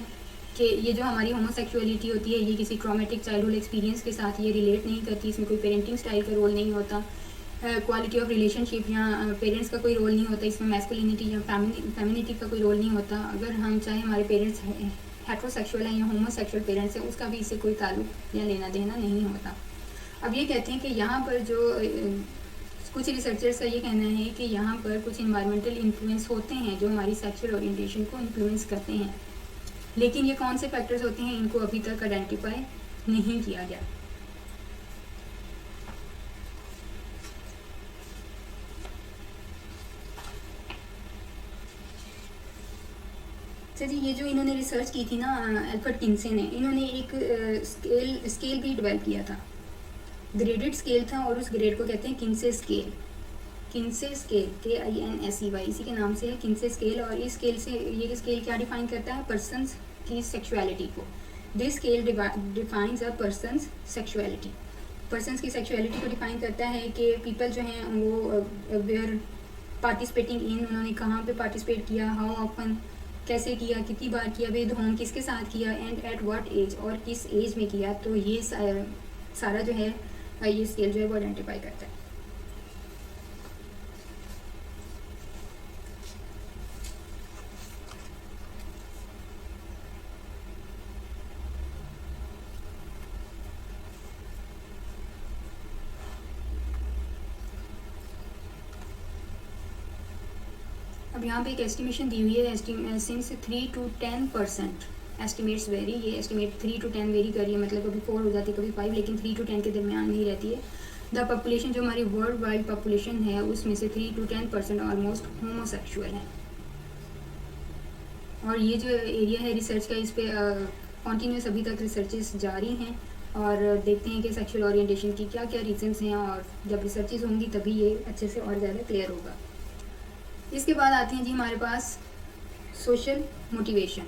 कि ये जो हमारी होमोसेक्सुअलिटी होती है ये किसी ट्रॉमेटिक चाइल्डहुड एक्सपीरियंस के साथ ये रिलेट नहीं करती, इसमें कोई पेरेंटिंग स्टाइल का रोल नहीं होता, क्वालिटी ऑफ रिलेशनशिप या पेरेंट्स का कोई रोल नहीं होता, इसमें मैस्कुलिनिटी या फेमिनिटी का कोई रोल नहीं होता। अगर हम चाहे हमारे पेरेंट्स हेट्रोसेक्सुअल हैं या होमोसेक्सुअल पेरेंट्स हैं, उसका भी इससे कोई ताल्लुक या लेना देना नहीं होता। अब ये कहते हैं कि यहाँ पर जो कुछ रिसर्चर्स का ये कहना है कि यहाँ पर कुछ इन्वायरमेंटल इन्फ्लुएंस होते हैं जो हमारी सेक्सुअल ओरिएंटेशन को इन्फ्लुएंस करते हैं, लेकिन ये कौन से फैक्टर्स होते हैं इनको अभी तक आइडेंटिफाई नहीं किया गया। सर जी, ये जो इन्होंने रिसर्च की थी ना अल्फ्रेड किंसे ने, इन्होंने एक स्केल भी डेवलप किया था, ग्रेडेड स्केल था, और उस ग्रेड को कहते हैं किंसे स्केल। किंसे स्केल KINSEY इसी के नाम से है किंसे स्केल। और इस स्केल से ये स्केल क्या डिफाइन करता है? पर्सन्स की सेक्सुअलिटी को। This scale defines a persons sexuality. Persons की सेक्सुअलिटी को डिफाइन करता है कि पीपल जो हैं वो वेयर पार्टिसिपेटिंग इन, उन्होंने कहाँ पे पार्टिसिपेट किया, हाउ ऑफन, कैसे किया, कितनी बार किया, विद होम किसके साथ किया, एंड एट व्हाट एज, और किस एज में किया। तो ये सारा जो है ये स्केल जो है वो आइडेंटिफाई करता है। अब यहाँ पे एक एस्टिमेशन दी हुई है, सिंस 3 to 10% एस्टिमेट्स वेरी, ये एस्टिमेट 3 to 10 वेरी कर रही है, मतलब कभी 4 हो जाती है कभी 5, लेकिन 3 to 10 के दरमियान में ही रहती है। द पॉपुलेशन जो हमारी वर्ल्ड वाइड पॉपुलेशन है उसमें से 3 to 10% ऑलमोस्ट होमोसेक्सुअल है। और ये जो एरिया है रिसर्च का, इस पर कॉन्टीन्यूस अभी तक रिसर्चेस जारी हैं, और देखते हैं कि सेक्सुअल ओरिएंटेशन की क्या क्या रीजंस हैं, और जब रिसर्चेस होंगी तभी ये अच्छे से और ज़्यादा क्लियर होगा। इसके बाद आते हैं जी हमारे पास सोशल मोटिवेशन।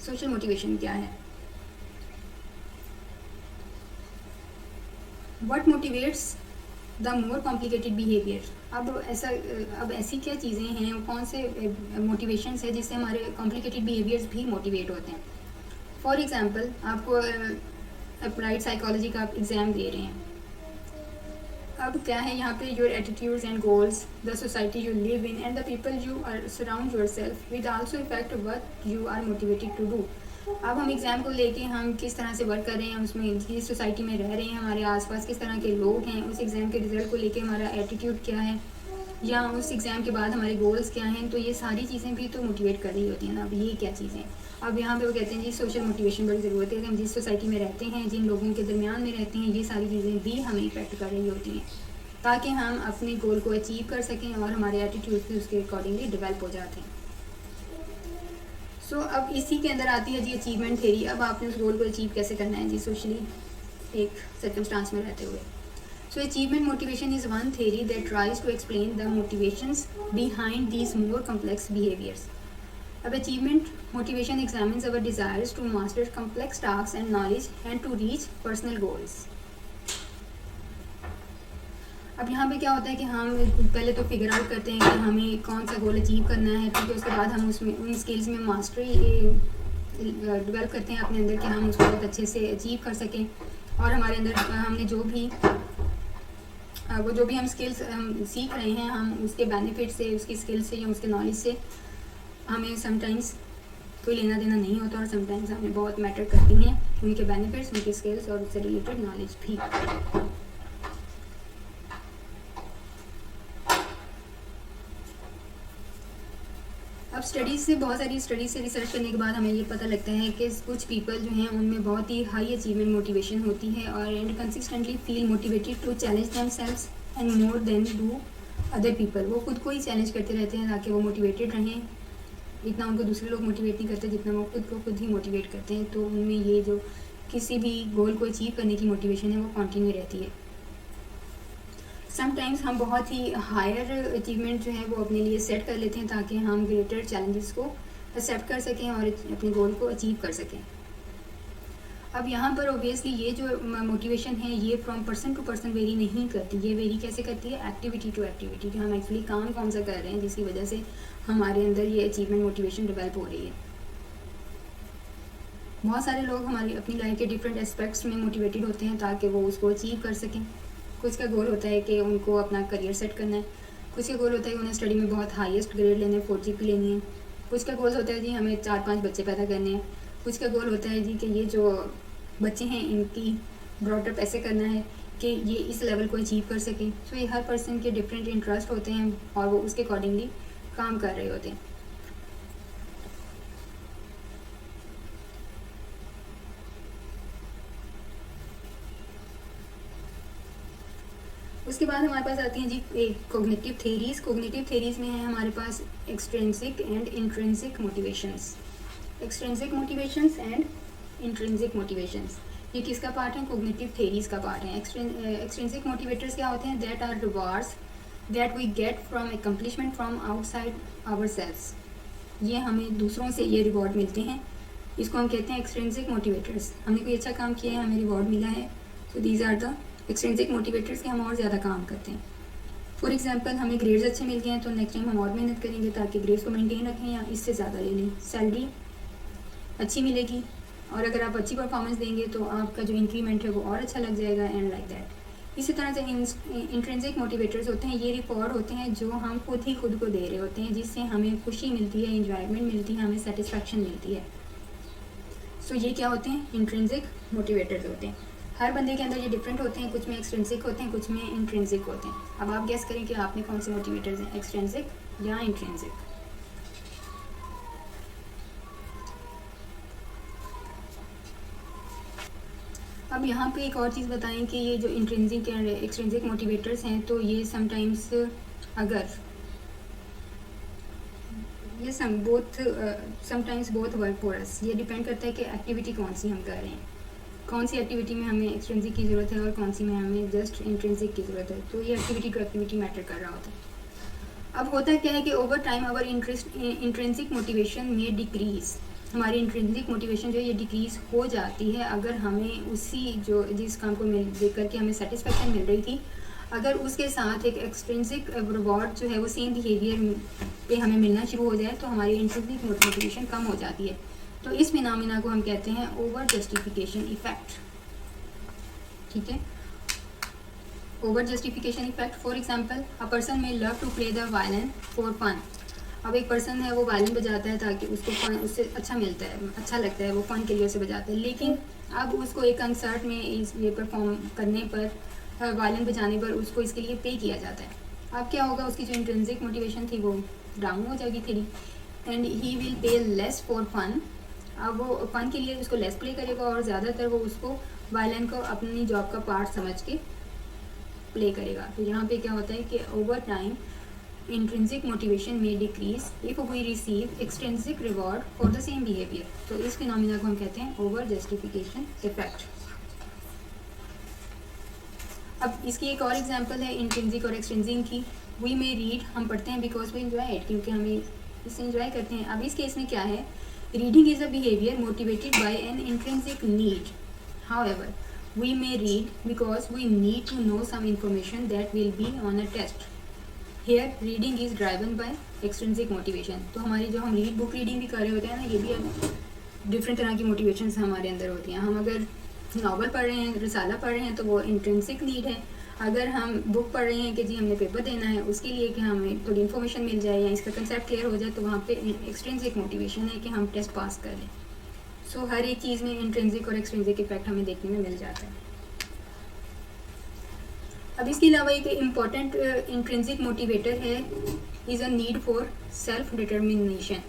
सोशल मोटिवेशन क्या है? What motivates the more complicated behaviour. अब ऐसी क्या चीज़ें हैं, कौन से मोटिवेशंस है जिससे हमारे कॉम्प्लिकेटेड बिहेवियर्स भी मोटिवेट होते हैं। फॉर एग्जांपल, आपको अप्लाइड साइकोलॉजी का आप एग्ज़ाम दे रहे हैं। अब क्या है यहाँ पे, your attitudes and goals, the society you live in and the people you are surround yourself with also effect what you are motivated to do. अब हम एग्ज़ाम को लेके हम किस तरह से वर्क कर रहे हैं, उसमें जिस सोसाइटी में रह रहे हैं, हमारे आसपास किस तरह के लोग हैं, उस एग्ज़ाम के रिज़ल्ट को लेके हमारा एटीट्यूड क्या है, या उस एग्ज़ाम के बाद हमारे गोल्स क्या हैं, तो ये सारी चीज़ें भी तो मोटिवेट कर रही होती हैं ना। अब ये क्या चीज़ें, अब यहाँ पे वो कहते हैं जी सोशल मोटिवेशन बड़ी ज़रूरत है कि हम जिस सोसाइटी में रहते हैं, जिन लोगों के दरमियान में रहते हैं, ये सारी चीज़ें भी हमें इफेक्ट कर रही होती हैं ताकि हम अपने गोल को अचीव कर सकें और हमारे एटीट्यूड भी उसके अकॉर्डिंगली डेवलप हो जाते हैं। सो अब इसी के अंदर आती है जी अचीवमेंट थ्योरी। अब आपने उस गोल को अचीव कैसे करना है जी सोशली एक सर्कमस्टांस में रहते हुए। So achievement motivation is one theory that tries to explain the motivations behind these more complex behaviors. अब achievement motivation examines our desires to master complex tasks and knowledge and to reach personal goals. अब यहाँ पे क्या होता है कि हम पहले तो फिगर आउट करते हैं कि हमें कौन सा गोल अचीव करना है, ठीक है। उसके बाद हम उसमें उन स्किल्स में मास्टरी डेवलप करते हैं अपने अंदर कि हम उसको बहुत अच्छे से अचीव कर सकें और हमारे अंदर हमने जो भी हम स्किल्स सीख रहे हैं, हम उसके बेनिफिट से, उसकी स्किल से या उसके नॉलेज से हमें समटाइम्स कोई लेना देना नहीं होता और समटाइम्स हमें बहुत मैटर करती हैं उनके बेनिफिट्स, उनकी स्किल्स और उससे रिलेटेड नॉलेज भी। अब स्टडीज़ से, बहुत सारी स्टडीज़ से रिसर्च करने के बाद हमें ये पता लगता है कि कुछ पीपल जो हैं उनमें बहुत ही हाई अचीवमेंट मोटिवेशन होती है और and consistently feel motivated to challenge themselves and more than do other people. वो खुद को ही चैलेंज करते रहते हैं ताकि वो मोटिवेटेड रहें। इतना उनको दूसरे लोग मोटिवेट नहीं करते जितना वो खुद को खुद ही मोटिवेट करते हैं। तो उनमें ये जो किसी भी गोल को अचीव करने की मोटिवेशन है वो कंटिन्यू रहती है। समटाइम्स हम बहुत ही हायर अचीवमेंट जो है वो अपने लिए सेट कर लेते हैं ताकि हम ग्रेटर चैलेंजेस को एक्सेप्ट कर सकें और अपने गोल को अचीव कर सकें। अब यहाँ पर ओबियसली ये जो मोटिवेशन है ये from person to person vary नहीं करती। ये वेरी कैसे करती है? एक्टिविटी टू एक्टिविटी, कि हम एक्चुअली काम कौन सा कर रहे हैं जिसकी वजह से हमारे अंदर ये अचीवमेंट मोटिवेशन डेवलप हो रही है। बहुत सारे लोग हमारी अपनी लाइफ के डिफरेंट एस्पेक्ट्स में मोटिवेटेड होते हैं ताकि वो उसको अचीव कर सकें। कुछ का गोल होता है कि उनको अपना करियर सेट करना है, कुछ का गोल होता है कि उन्हें स्टडी में बहुत हाईएस्ट ग्रेड लेने हैं, 4 GPA लेनी है, कुछ का गोल होता है जी हमें 4-5 बच्चे पैदा करने हैं, कुछ का गोल होता है जी कि ये जो बच्चे हैं इनकी ब्रॉडअप ऐसे करना है कि ये इस लेवल को अचीव कर सकें। तो ये हर पर्सन के डिफरेंट इंटरेस्ट होते हैं और वो उसके अकॉर्डिंगली काम कर रहे होते हैं। उसके बाद हमारे पास आती हैं जी कोग्निटिव थेरीज़। कोग्निटिव थेरीज़ में है हमारे पास extrinsic and intrinsic motivations. Extrinsic motivations and intrinsic motivations, ये किसका पार्ट है? कोग्निटिव थेरीज़ का पार्ट है। एक्सट्रिंसिक मोटिवेटर्स क्या होते हैं? That are rewards that we get from accomplishment from outside ourselves. ये हमें दूसरों से ये रिवॉर्ड मिलते हैं, इसको हम कहते हैं एक्सट्रिंसिक मोटिवेटर्स। हमने कोई अच्छा काम किया है, हमें रिवॉर्ड मिला है, तो these are the extrinsic motivators के हम और ज़्यादा काम करते हैं। फॉर एग्जांपल हमें ग्रेड्स अच्छे मिल गए हैं तो नेक्स्ट टाइम हम और मेहनत करेंगे ताकि ग्रेड्स को मेंटेन रखें या इससे ज़्यादा ले लें। सैलरी अच्छी मिलेगी और अगर आप अच्छी परफॉर्मेंस देंगे तो आपका जो इंक्रीमेंट है वो और अच्छा लग जाएगा एंड लाइक दैट। इसी तरह से इंट्रिंसिक मोटिवेटर्स होते हैं, ये रिवॉर्ड होते हैं जो हम खुद ही खुद को दे रहे होते हैं, जिससे हमें खुशी मिलती है, इंजॉयमेंट मिलती है, हमें सेटिस्फैक्शन मिलती है। सो ये क्या होते हैं? इंट्रिंसिक मोटिवेटर्स होते हैं। हर बंदे के अंदर ये डिफरेंट होते हैं, कुछ में एक्सट्रिंसिक होते हैं, कुछ में इंट्रिंसिक होते हैं। अब आप गेस करें कि आपने कौन से मोटिवेटर्स हैं, एक्सट्रिंसिक या इंट्रिंसिक? अब यहाँ पे एक और चीज़ बताएं कि ये जो इंट्रिंसिक एंड एक्सट्रिंसिक मोटिवेटर्स हैं तो ये समटाइम्स अगर ये sometimes both work for us. ये डिपेंड करता है कि एक्टिविटी कौन सी हम कर रहे हैं, कौन सी एक्टिविटी में हमें एक्सट्रिंसिक की ज़रूरत है और कौन सी में हमें जस्ट इंट्रिंसिक की ज़रूरत है। तो ये एक्टिविटी टू एक्टिविटी मैटर कर रहा होता है। अब होता क्या है कि over time our intrinsic motivation में डिक्रीज़, हमारी इंट्रिंसिक मोटिवेशन जो है ये डिक्रीज़ हो जाती है अगर हमें उसी जो जिस काम को देख करके हमें सेटिस्फेक्शन मिल रही थी, अगर उसके साथ एक एक्सट्रिंसिक रिवॉर्ड जो है वो सेम बिहेवियर पे हमें मिलना शुरू हो जाए तो हमारी इंट्रिंसिक मोटिवेशन कम हो जाती है। तो इस फिनोमेना को हम कहते हैं ओवर जस्टिफिकेशन इफेक्ट। ठीक है, over justification effect. For example a person may love to play the violin for fun. अब एक पर्सन है वो वायलिन बजाता है ताकि उसको फन उससे अच्छा मिलता है, अच्छा लगता है, वो फन के लिए उसे बजाता है, लेकिन अब उसको एक कंसर्ट में ये परफॉर्म करने पर, वायलिन बजाने पर उसको इसके लिए पे किया जाता है। अब क्या होगा? उसकी जो इंट्रिंसिक मोटिवेशन थी वो डाउन हो जाएगी थोड़ी and he will pay less for fun. अब वो फन के लिए उसको लेस प्ले करेगा और ज़्यादातर वो उसको वायलिन को अपनी जॉब का पार्ट समझ के प्ले करेगा। तो यहाँ पे क्या होता है कि ओवर टाइम इंट्रिंसिक मोटिवेशन में decrease if we receive extrinsic reward for the same behaviour. तो इस फिनोमिना को हम कहते हैं ओवर जस्टिफिकेशन इफेक्ट। अब इसकी एक और एग्जांपल है इंट्रिंसिक और एक्सट्रिंसिक की। वी मे रीड, हम पढ़ते हैं बिकॉज वी एंजॉय इट, क्योंकि हम इसे एंजॉय करते हैं। अब इस केस में क्या है, reading is a behaviour motivated by an intrinsic need. However we may read because we need to know some information that will be on a test. Here reading is driven by extrinsic motivation. तो हमारी जो हम book reading भी कर रहे होते हैं ना, ये भी डिफरेंट तरह की मोटिवेशंस हमारे अंदर होती हैं। हम अगर नावल पढ़ रहे हैं, रिसाला पढ़ रहे हैं, तो वो इंट्रिंसिक नीड है। अगर हम बुक पढ़ रहे हैं कि जी हमने पेपर देना है, उसके लिए कि हमें थोड़ी इन्फॉर्मेशन मिल जाए या इसका कंसेप्ट क्लियर हो जाए, तो वहाँ पे एक्सट्रिंसिक मोटिवेशन है कि हम टेस्ट पास कर लें। सो हर एक चीज़ में इंट्रिंसिक और एक्सट्रिंसिक इफेक्ट हमें देखने में मिल जाता है। अब इसके अलावा एक इम्पॉर्टेंट इंट्रिंसिक मोटिवेटर है is a need for self determination.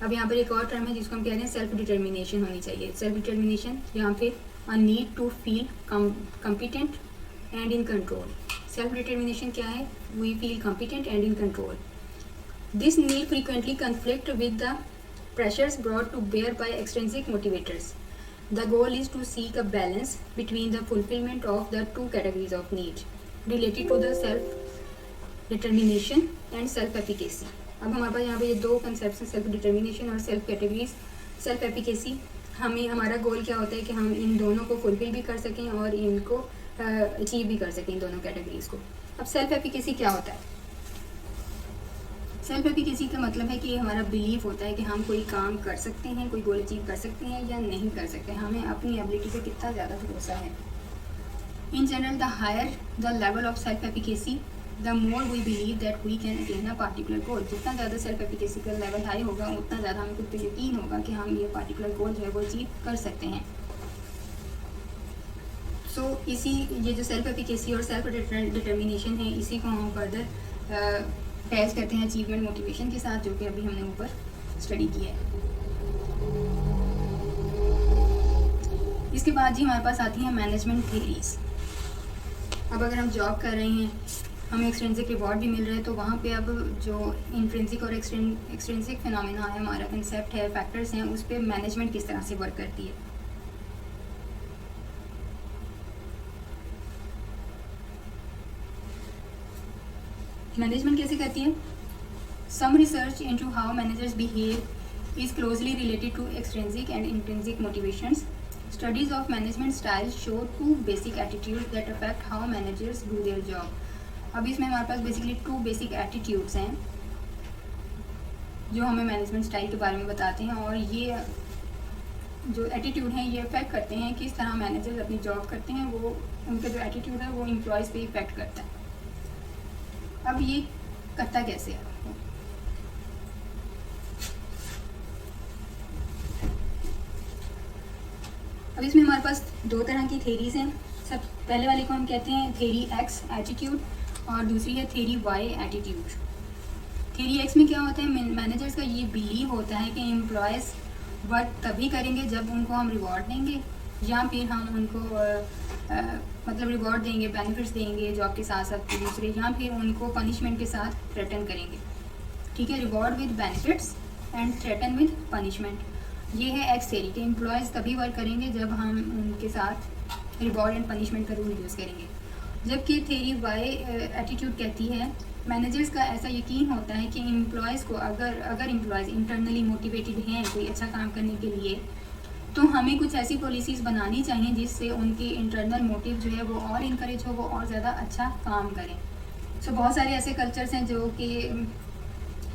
अब यहाँ पर एक और टर्म है जिसको हम कह रहे हैं सेल्फ डिटर्मिनेशन होनी चाहिए। सेल्फ डिटर्मिनेशन यहाँ पे a need to feel competent and in control. Self determination क्या है, we feel competent and in control. This need frequently conflict with the pressures brought to bear by extrinsic motivators. The goal is to seek a balance between the fulfillment of the two categories of need related to the self-determination and self-efficacy. अब हमारे पास यहाँ पे ये दो concept हैं, self determination और self categories. Self efficacy, हमें हमारा गोल क्या होता है कि हम इन दोनों को फुलफिल भी कर सकें और इनको अचीव भी कर सकें, इन दोनों कैटेगरीज को। अब सेल्फ एफिकेसी क्या होता है? सेल्फ एफिकेसी का मतलब है कि हमारा बिलीफ होता है कि हम कोई काम कर सकते हैं, कोई गोल अचीव कर सकते हैं या नहीं कर सकते, हमें अपनी एबिलिटी पे कितना ज़्यादा भरोसा है। In general the higher the level of self efficacy the more we believe that we can attain a particular goal. जितना ज़्यादा सेल्फ एफिकेसी का लेवल हाई होगा, उतना ज़्यादा हमें खुद पे यकीन होगा कि हम ये पार्टिकुलर गोल जो है वो अचीव कर सकते हैं। सो ये जो सेल्फ एफिकेसी और सेल्फ डिटर्मिनेशन है, इसी को हम फर्दर अटैच करते हैं अचीवमेंट मोटिवेशन के साथ, जो कि अभी हमने ऊपर स्टडी किया है। इसके बाद जी हमारे पास आती हैं मैनेजमेंट थ्योरीज। अब अगर हम जॉब कर रहे हैं, हमें एक्सट्रिंसिक रिवॉर्ड भी मिल रहा है, तो वहाँ पे अब जो इंट्रिंसिक और एक्सट्रिंसिक फिनोमेना है, हमारा कंसेप्ट है, फैक्टर्स हैं, उस पर मैनेजमेंट किस तरह से वर्क करती है। मैनेजमेंट कैसे करती है? Some research into how managers behave is closely related to extrinsic and intrinsic motivations. Studies of management style show two basic attitudes that affect how managers do their job. अब इसमें हमारे पास basically two basic attitudes हैं जो हमें management style के बारे में बताते हैं, और ये जो एटीट्यूड हैं ये अफेक्ट करते हैं किस तरह मैनेजर्स अपनी जॉब करते हैं। वो उनका जो एटीट्यूड है वो एम्प्लॉयज़ पे इफेक्ट करता है। अब ये करता कैसे है? अब इसमें हमारे पास दो तरह की थेरीज हैं। सब पहले वाले को हम कहते हैं थेरी एक्स एटीट्यूड, और दूसरी है theory Y attitude. Theory X में क्या होता है, मैनेजर्स का ये बिलीव होता है कि एम्प्लॉयज़ वर्क तभी करेंगे जब उनको हम रिवॉर्ड देंगे, या फिर हम उनको मतलब रिवॉर्ड देंगे, बेनिफिट्स देंगे जॉब के साथ साथ दूसरे, या फिर उनको पनिशमेंट के साथ थ्रेटन करेंगे। ठीक है, reward with benefits and threaten with punishment, ये है एक्स थेरी। कि एम्प्लॉयज़ तभी वर्क करेंगे जब हम उनके साथ रिवॉर्ड एंड पनिशमेंट का रूल यूज़ करेंगे। जबकि थेरी वाई एटीट्यूड कहती है मैनेजर्स का ऐसा यकीन होता है कि एम्प्लॉयज़ को अगर एम्प्लॉयज़ इंटरनली मोटिवेटेड हैं कोई अच्छा काम करने के लिए, तो हमें कुछ ऐसी पॉलिसीज़ बनानी चाहिए जिससे उनके इंटरनल मोटिव जो है वो और इनकरेज हो, वो और ज़्यादा अच्छा काम करें। सो बहुत सारे ऐसे कल्चर्स हैं जो कि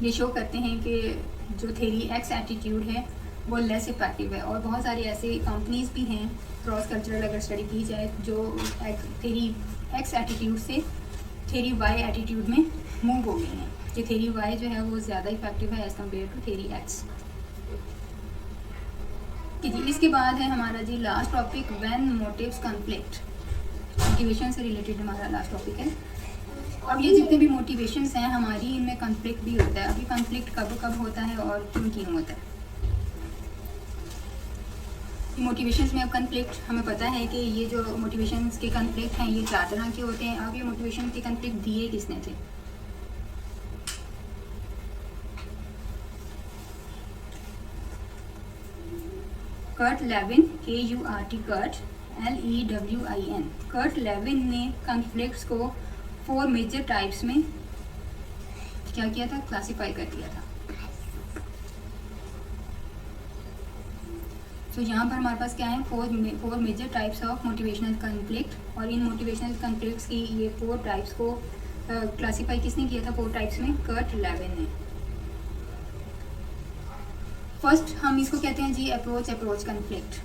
ये शो करते हैं कि जो थेरी एक्स एटीट्यूड है वो लेस इफेक्टिव है, और बहुत सारी ऐसी कंपनीज़ भी हैं क्रॉस कल्चरल अगर स्टडी की जाए जो थेरी एक्स एटीट्यूड से थेरी वाई एटीट्यूड में मूव हो गई हैं, कि थेरी वाई जो है वो ज़्यादा इफेक्टिव है as compared to theory X. जी, इसके बाद है हमारा जी last topic when motives conflict. Motivation से रिलेटेड हमारा लास्ट टॉपिक है। अब ये जितने भी मोटिवेशंस हैं हमारी, इनमें कॉन्फ्लिक्ट भी होता है। अभी कॉन्फ्लिक्ट कब कब होता है और क्यों होता है? मोटिवेशंस में अब कन्फ्लिक्ट हमें पता है कि ये जो मोटिवेशंस के कन्फ्लिक्ट हैं ये 4 तरह के होते हैं। अब ये मोटिवेशन के कन्फ्लिक्ट दिए किसने थे? Kurt Lewin, KURT, Kurt LEWIN। Kurt Lewin ने कन्फ्लिक्ट्स को 4 मेजर टाइप्स में क्या किया था? क्लासीफाई कर दिया था। तो यहाँ पर हमारे पास क्या है? 4 major types of motivational conflict, और इन मोटिवेशनल कन्फ्लिक्ट्स की ये 4 टाइप्स को क्लासीफाई किसने किया था? 4 टाइप्स में कर्ट लेविन ने। फर्स्ट हम इसको कहते हैं जी अप्रोच कन्फ्लिक्ट।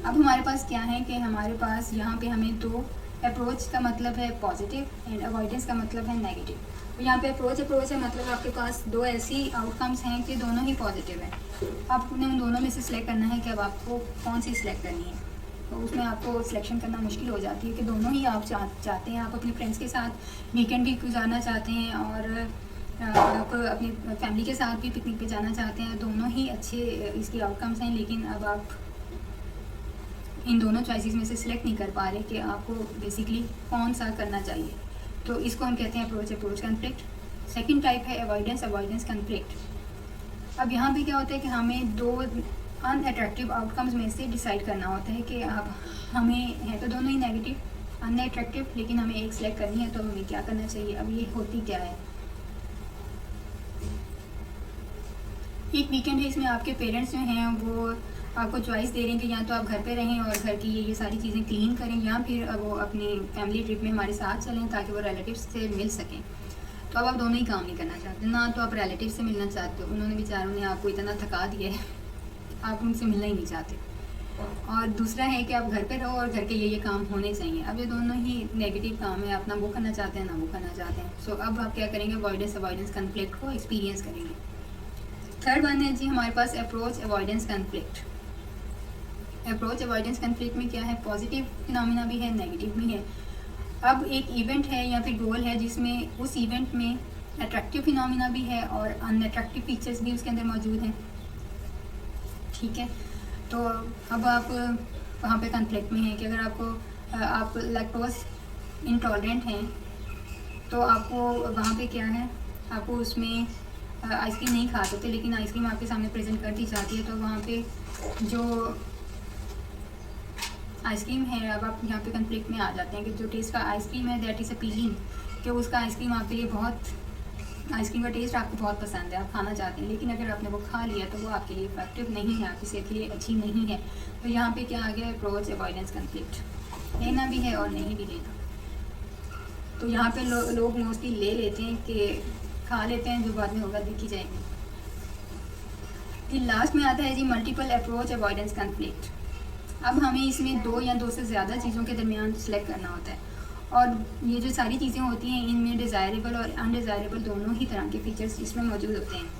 अब हमारे पास क्या है कि हमारे पास यहाँ पे हमें 2, अप्रोच का मतलब है पॉजिटिव एंड अवॉइडेंस का मतलब है नेगेटिव। तो यहाँ पे अप्रोच है मतलब आपके पास 2 ऐसी आउटकम्स हैं कि दोनों ही पॉजिटिव हैं। आपने उन दोनों में से सिलेक्ट करना है कि अब आपको कौन सी सिलेक्ट करनी है। तो उसमें आपको सिलेक्शन करना मुश्किल हो जाती है कि दोनों ही आप चाहते हैं। आप अपने फ्रेंड्स के साथ वीकेंड भी गुजारना चाहते हैं और आप अपनी फैमिली के साथ भी पिकनिक पे जाना चाहते हैं। दोनों ही अच्छे इसकी आउटकम्स हैं, लेकिन अब आप इन दोनों चॉइसेस में से सिलेक्ट नहीं कर पा रहे कि आपको बेसिकली कौन सा करना चाहिए। तो इसको हम कहते हैं अप्रोच कन्फ्लिक्ट। सेकंड टाइप है अवॉइडेंस कन्फ्लिक्ट। अब यहाँ पे क्या होता है कि हमें 2 अनअट्रैक्टिव आउटकम्स में से डिसाइड करना होता है कि अब हमें है तो दोनों ही नेगेटिव अनअट्रैक्टिव, लेकिन हमें एक सिलेक्ट करनी है, तो हमें क्या करना चाहिए? अब ये होती क्या है? एक वीकेंड है, इसमें आपके पेरेंट्स जो हैं वो आपको चॉइस दे रहे हैं कि या तो आप घर पे रहें और घर की ये सारी चीज़ें क्लीन करें, या फिर वो अपनी फैमिली ट्रिप में हमारे साथ चलें ताकि वो रिलेटिव्स से मिल सकें। तो अब आप दोनों ही काम नहीं करना चाहते, ना तो आप रिलेटिव से मिलना चाहते हो, उन्होंने बेचारों ने आपको इतना थका दिया है, आप उनसे मिलना ही नहीं चाहते। और दूसरा है कि आप घर पे रहो और घर के ये काम होने चाहिए। अब ये दोनों ही नेगेटिव काम है, आप ना वो करना चाहते हैं ना वो करना चाहते हैं। सो अब आप क्या करेंगे? अवॉइडेंस कन्फ्लिक्ट को एक्सपीरियंस करेंगे। थर्ड वन है जी हमारे पास approach avoidance conflict. Approach avoidance conflict में क्या है? पॉजिटिव फिनोमिना भी है, नेगेटिव भी है। अब एक इवेंट है या फिर गोल है जिसमें उस इवेंट में अट्रैक्टिव फिनोमिना भी है और अनअट्रैक्टिव फीचर्स भी उसके अंदर मौजूद हैं। ठीक है, तो अब आप वहाँ पे कन्फ्लिक्ट में हैं कि अगर आपको आप लैक्टोज इंटॉलरेंट हैं तो आपको वहाँ पे क्या है? आपको उसमें आइसक्रीम नहीं खा सकते, लेकिन आइसक्रीम आपके सामने प्रेजेंट कर दी जाती है, तो वहाँ पे जो आइसक्रीम है, अब आप यहाँ पे कन्फ्लिक्ट में आ जाते हैं कि जो टेस्ट का आइसक्रीम है दैट इज़ अपीलिंग, कि उसका आइसक्रीम आपके लिए बहुत, आइसक्रीम का टेस्ट आपको बहुत पसंद है, आप खाना चाहते हैं, लेकिन अगर आपने वो खा लिया तो वो आपके लिए इफेक्टिव नहीं है, आपकी सेहत के लिए अच्छी नहीं है। तो यहाँ पे क्या आ गया? Approach avoidance conflict. लेना भी है और नहीं भी लेना। तो यहाँ पे लोग मोस्टली ले लेते हैं कि खा लेते हैं, जो बाद में होगा देखी जाएगी। फिर लास्ट में आता है जी मल्टीपल अप्रोच अवॉइडेंस कन्फ्लिक्ट। अब हमें इसमें 2 या 2 से ज़्यादा चीज़ों के दरमियान सेलेक्ट करना होता है, और ये जो सारी चीज़ें होती हैं इनमें डिज़ायरेबल और अनडिज़ायरेबल दोनों ही तरह के फीचर्स इसमें मौजूद होते हैं।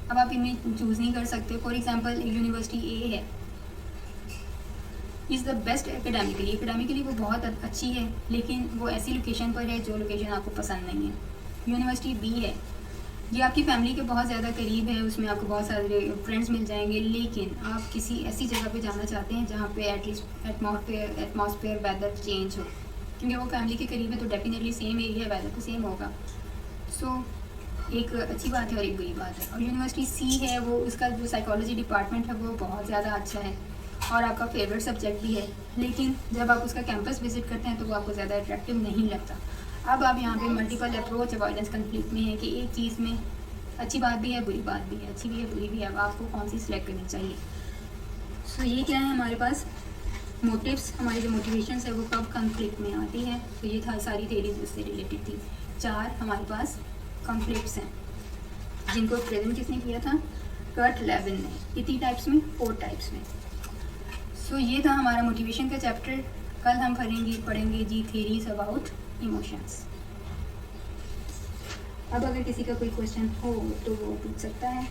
अब आप इनमें चूज़ नहीं कर सकते। फॉर एग्जांपल यूनिवर्सिटी ए है, इज़ द बेस्ट एकेडमिकली वो बहुत अच्छी है, लेकिन वो ऐसी लोकेशन पर है जो लोकेशन आपको पसंद नहीं है। यूनिवर्सिटी बी है, ये आपकी फैमिली के बहुत ज़्यादा करीब है, उसमें आपको बहुत सारे फ्रेंड्स मिल जाएंगे, लेकिन आप किसी ऐसी जगह पे जाना चाहते हैं जहाँ पे एटलीस्ट एटमॉस्फेयर वेदर चेंज हो, क्योंकि वो फैमिली के करीब है तो डेफिनेटली सेम एरिया वेदर तो सेम होगा। सो एक अच्छी बात है और एक बुरी बात है। और यूनिवर्सिटी सी है, वो उसका जो साइकोलॉजी डिपार्टमेंट है वो बहुत ज़्यादा अच्छा है और आपका फेवरेट सब्जेक्ट भी है, लेकिन जब आप उसका कैंपस विजिट करते हैं तो वो आपको ज़्यादा अट्रैक्टिव नहीं लगता। अब आप यहाँ पे मल्टीपल अप्रोच अवॉइडेंस कन्फ्लिक्ट में है कि एक चीज़ में अच्छी बात भी है, बुरी बात भी है, अच्छी भी है, बुरी भी है, अब आपको कौन सी सिलेक्ट करनी चाहिए। सो ये क्या है हमारे पास मोटिव्स, हमारी जो मोटिवेशंस है वो कब कन्फ्लिक्ट में आती है। तो ये था सारी थेरीज उससे रिलेटेड थी। 4 हमारे पास कन्फ्लिक्ट्स हैं जिनको प्रेजेंट किसने किया था? कर्ट लेविन ने। कितनी टाइप्स में? 4 टाइप्स में। सो ये था हमारा मोटिवेशन का चैप्टर। कल हम पढ़ेंगे जी थेरीज अबाउट इमोशंस। अब अगर किसी का कोई क्वेश्चन हो तो वो पूछ सकता है।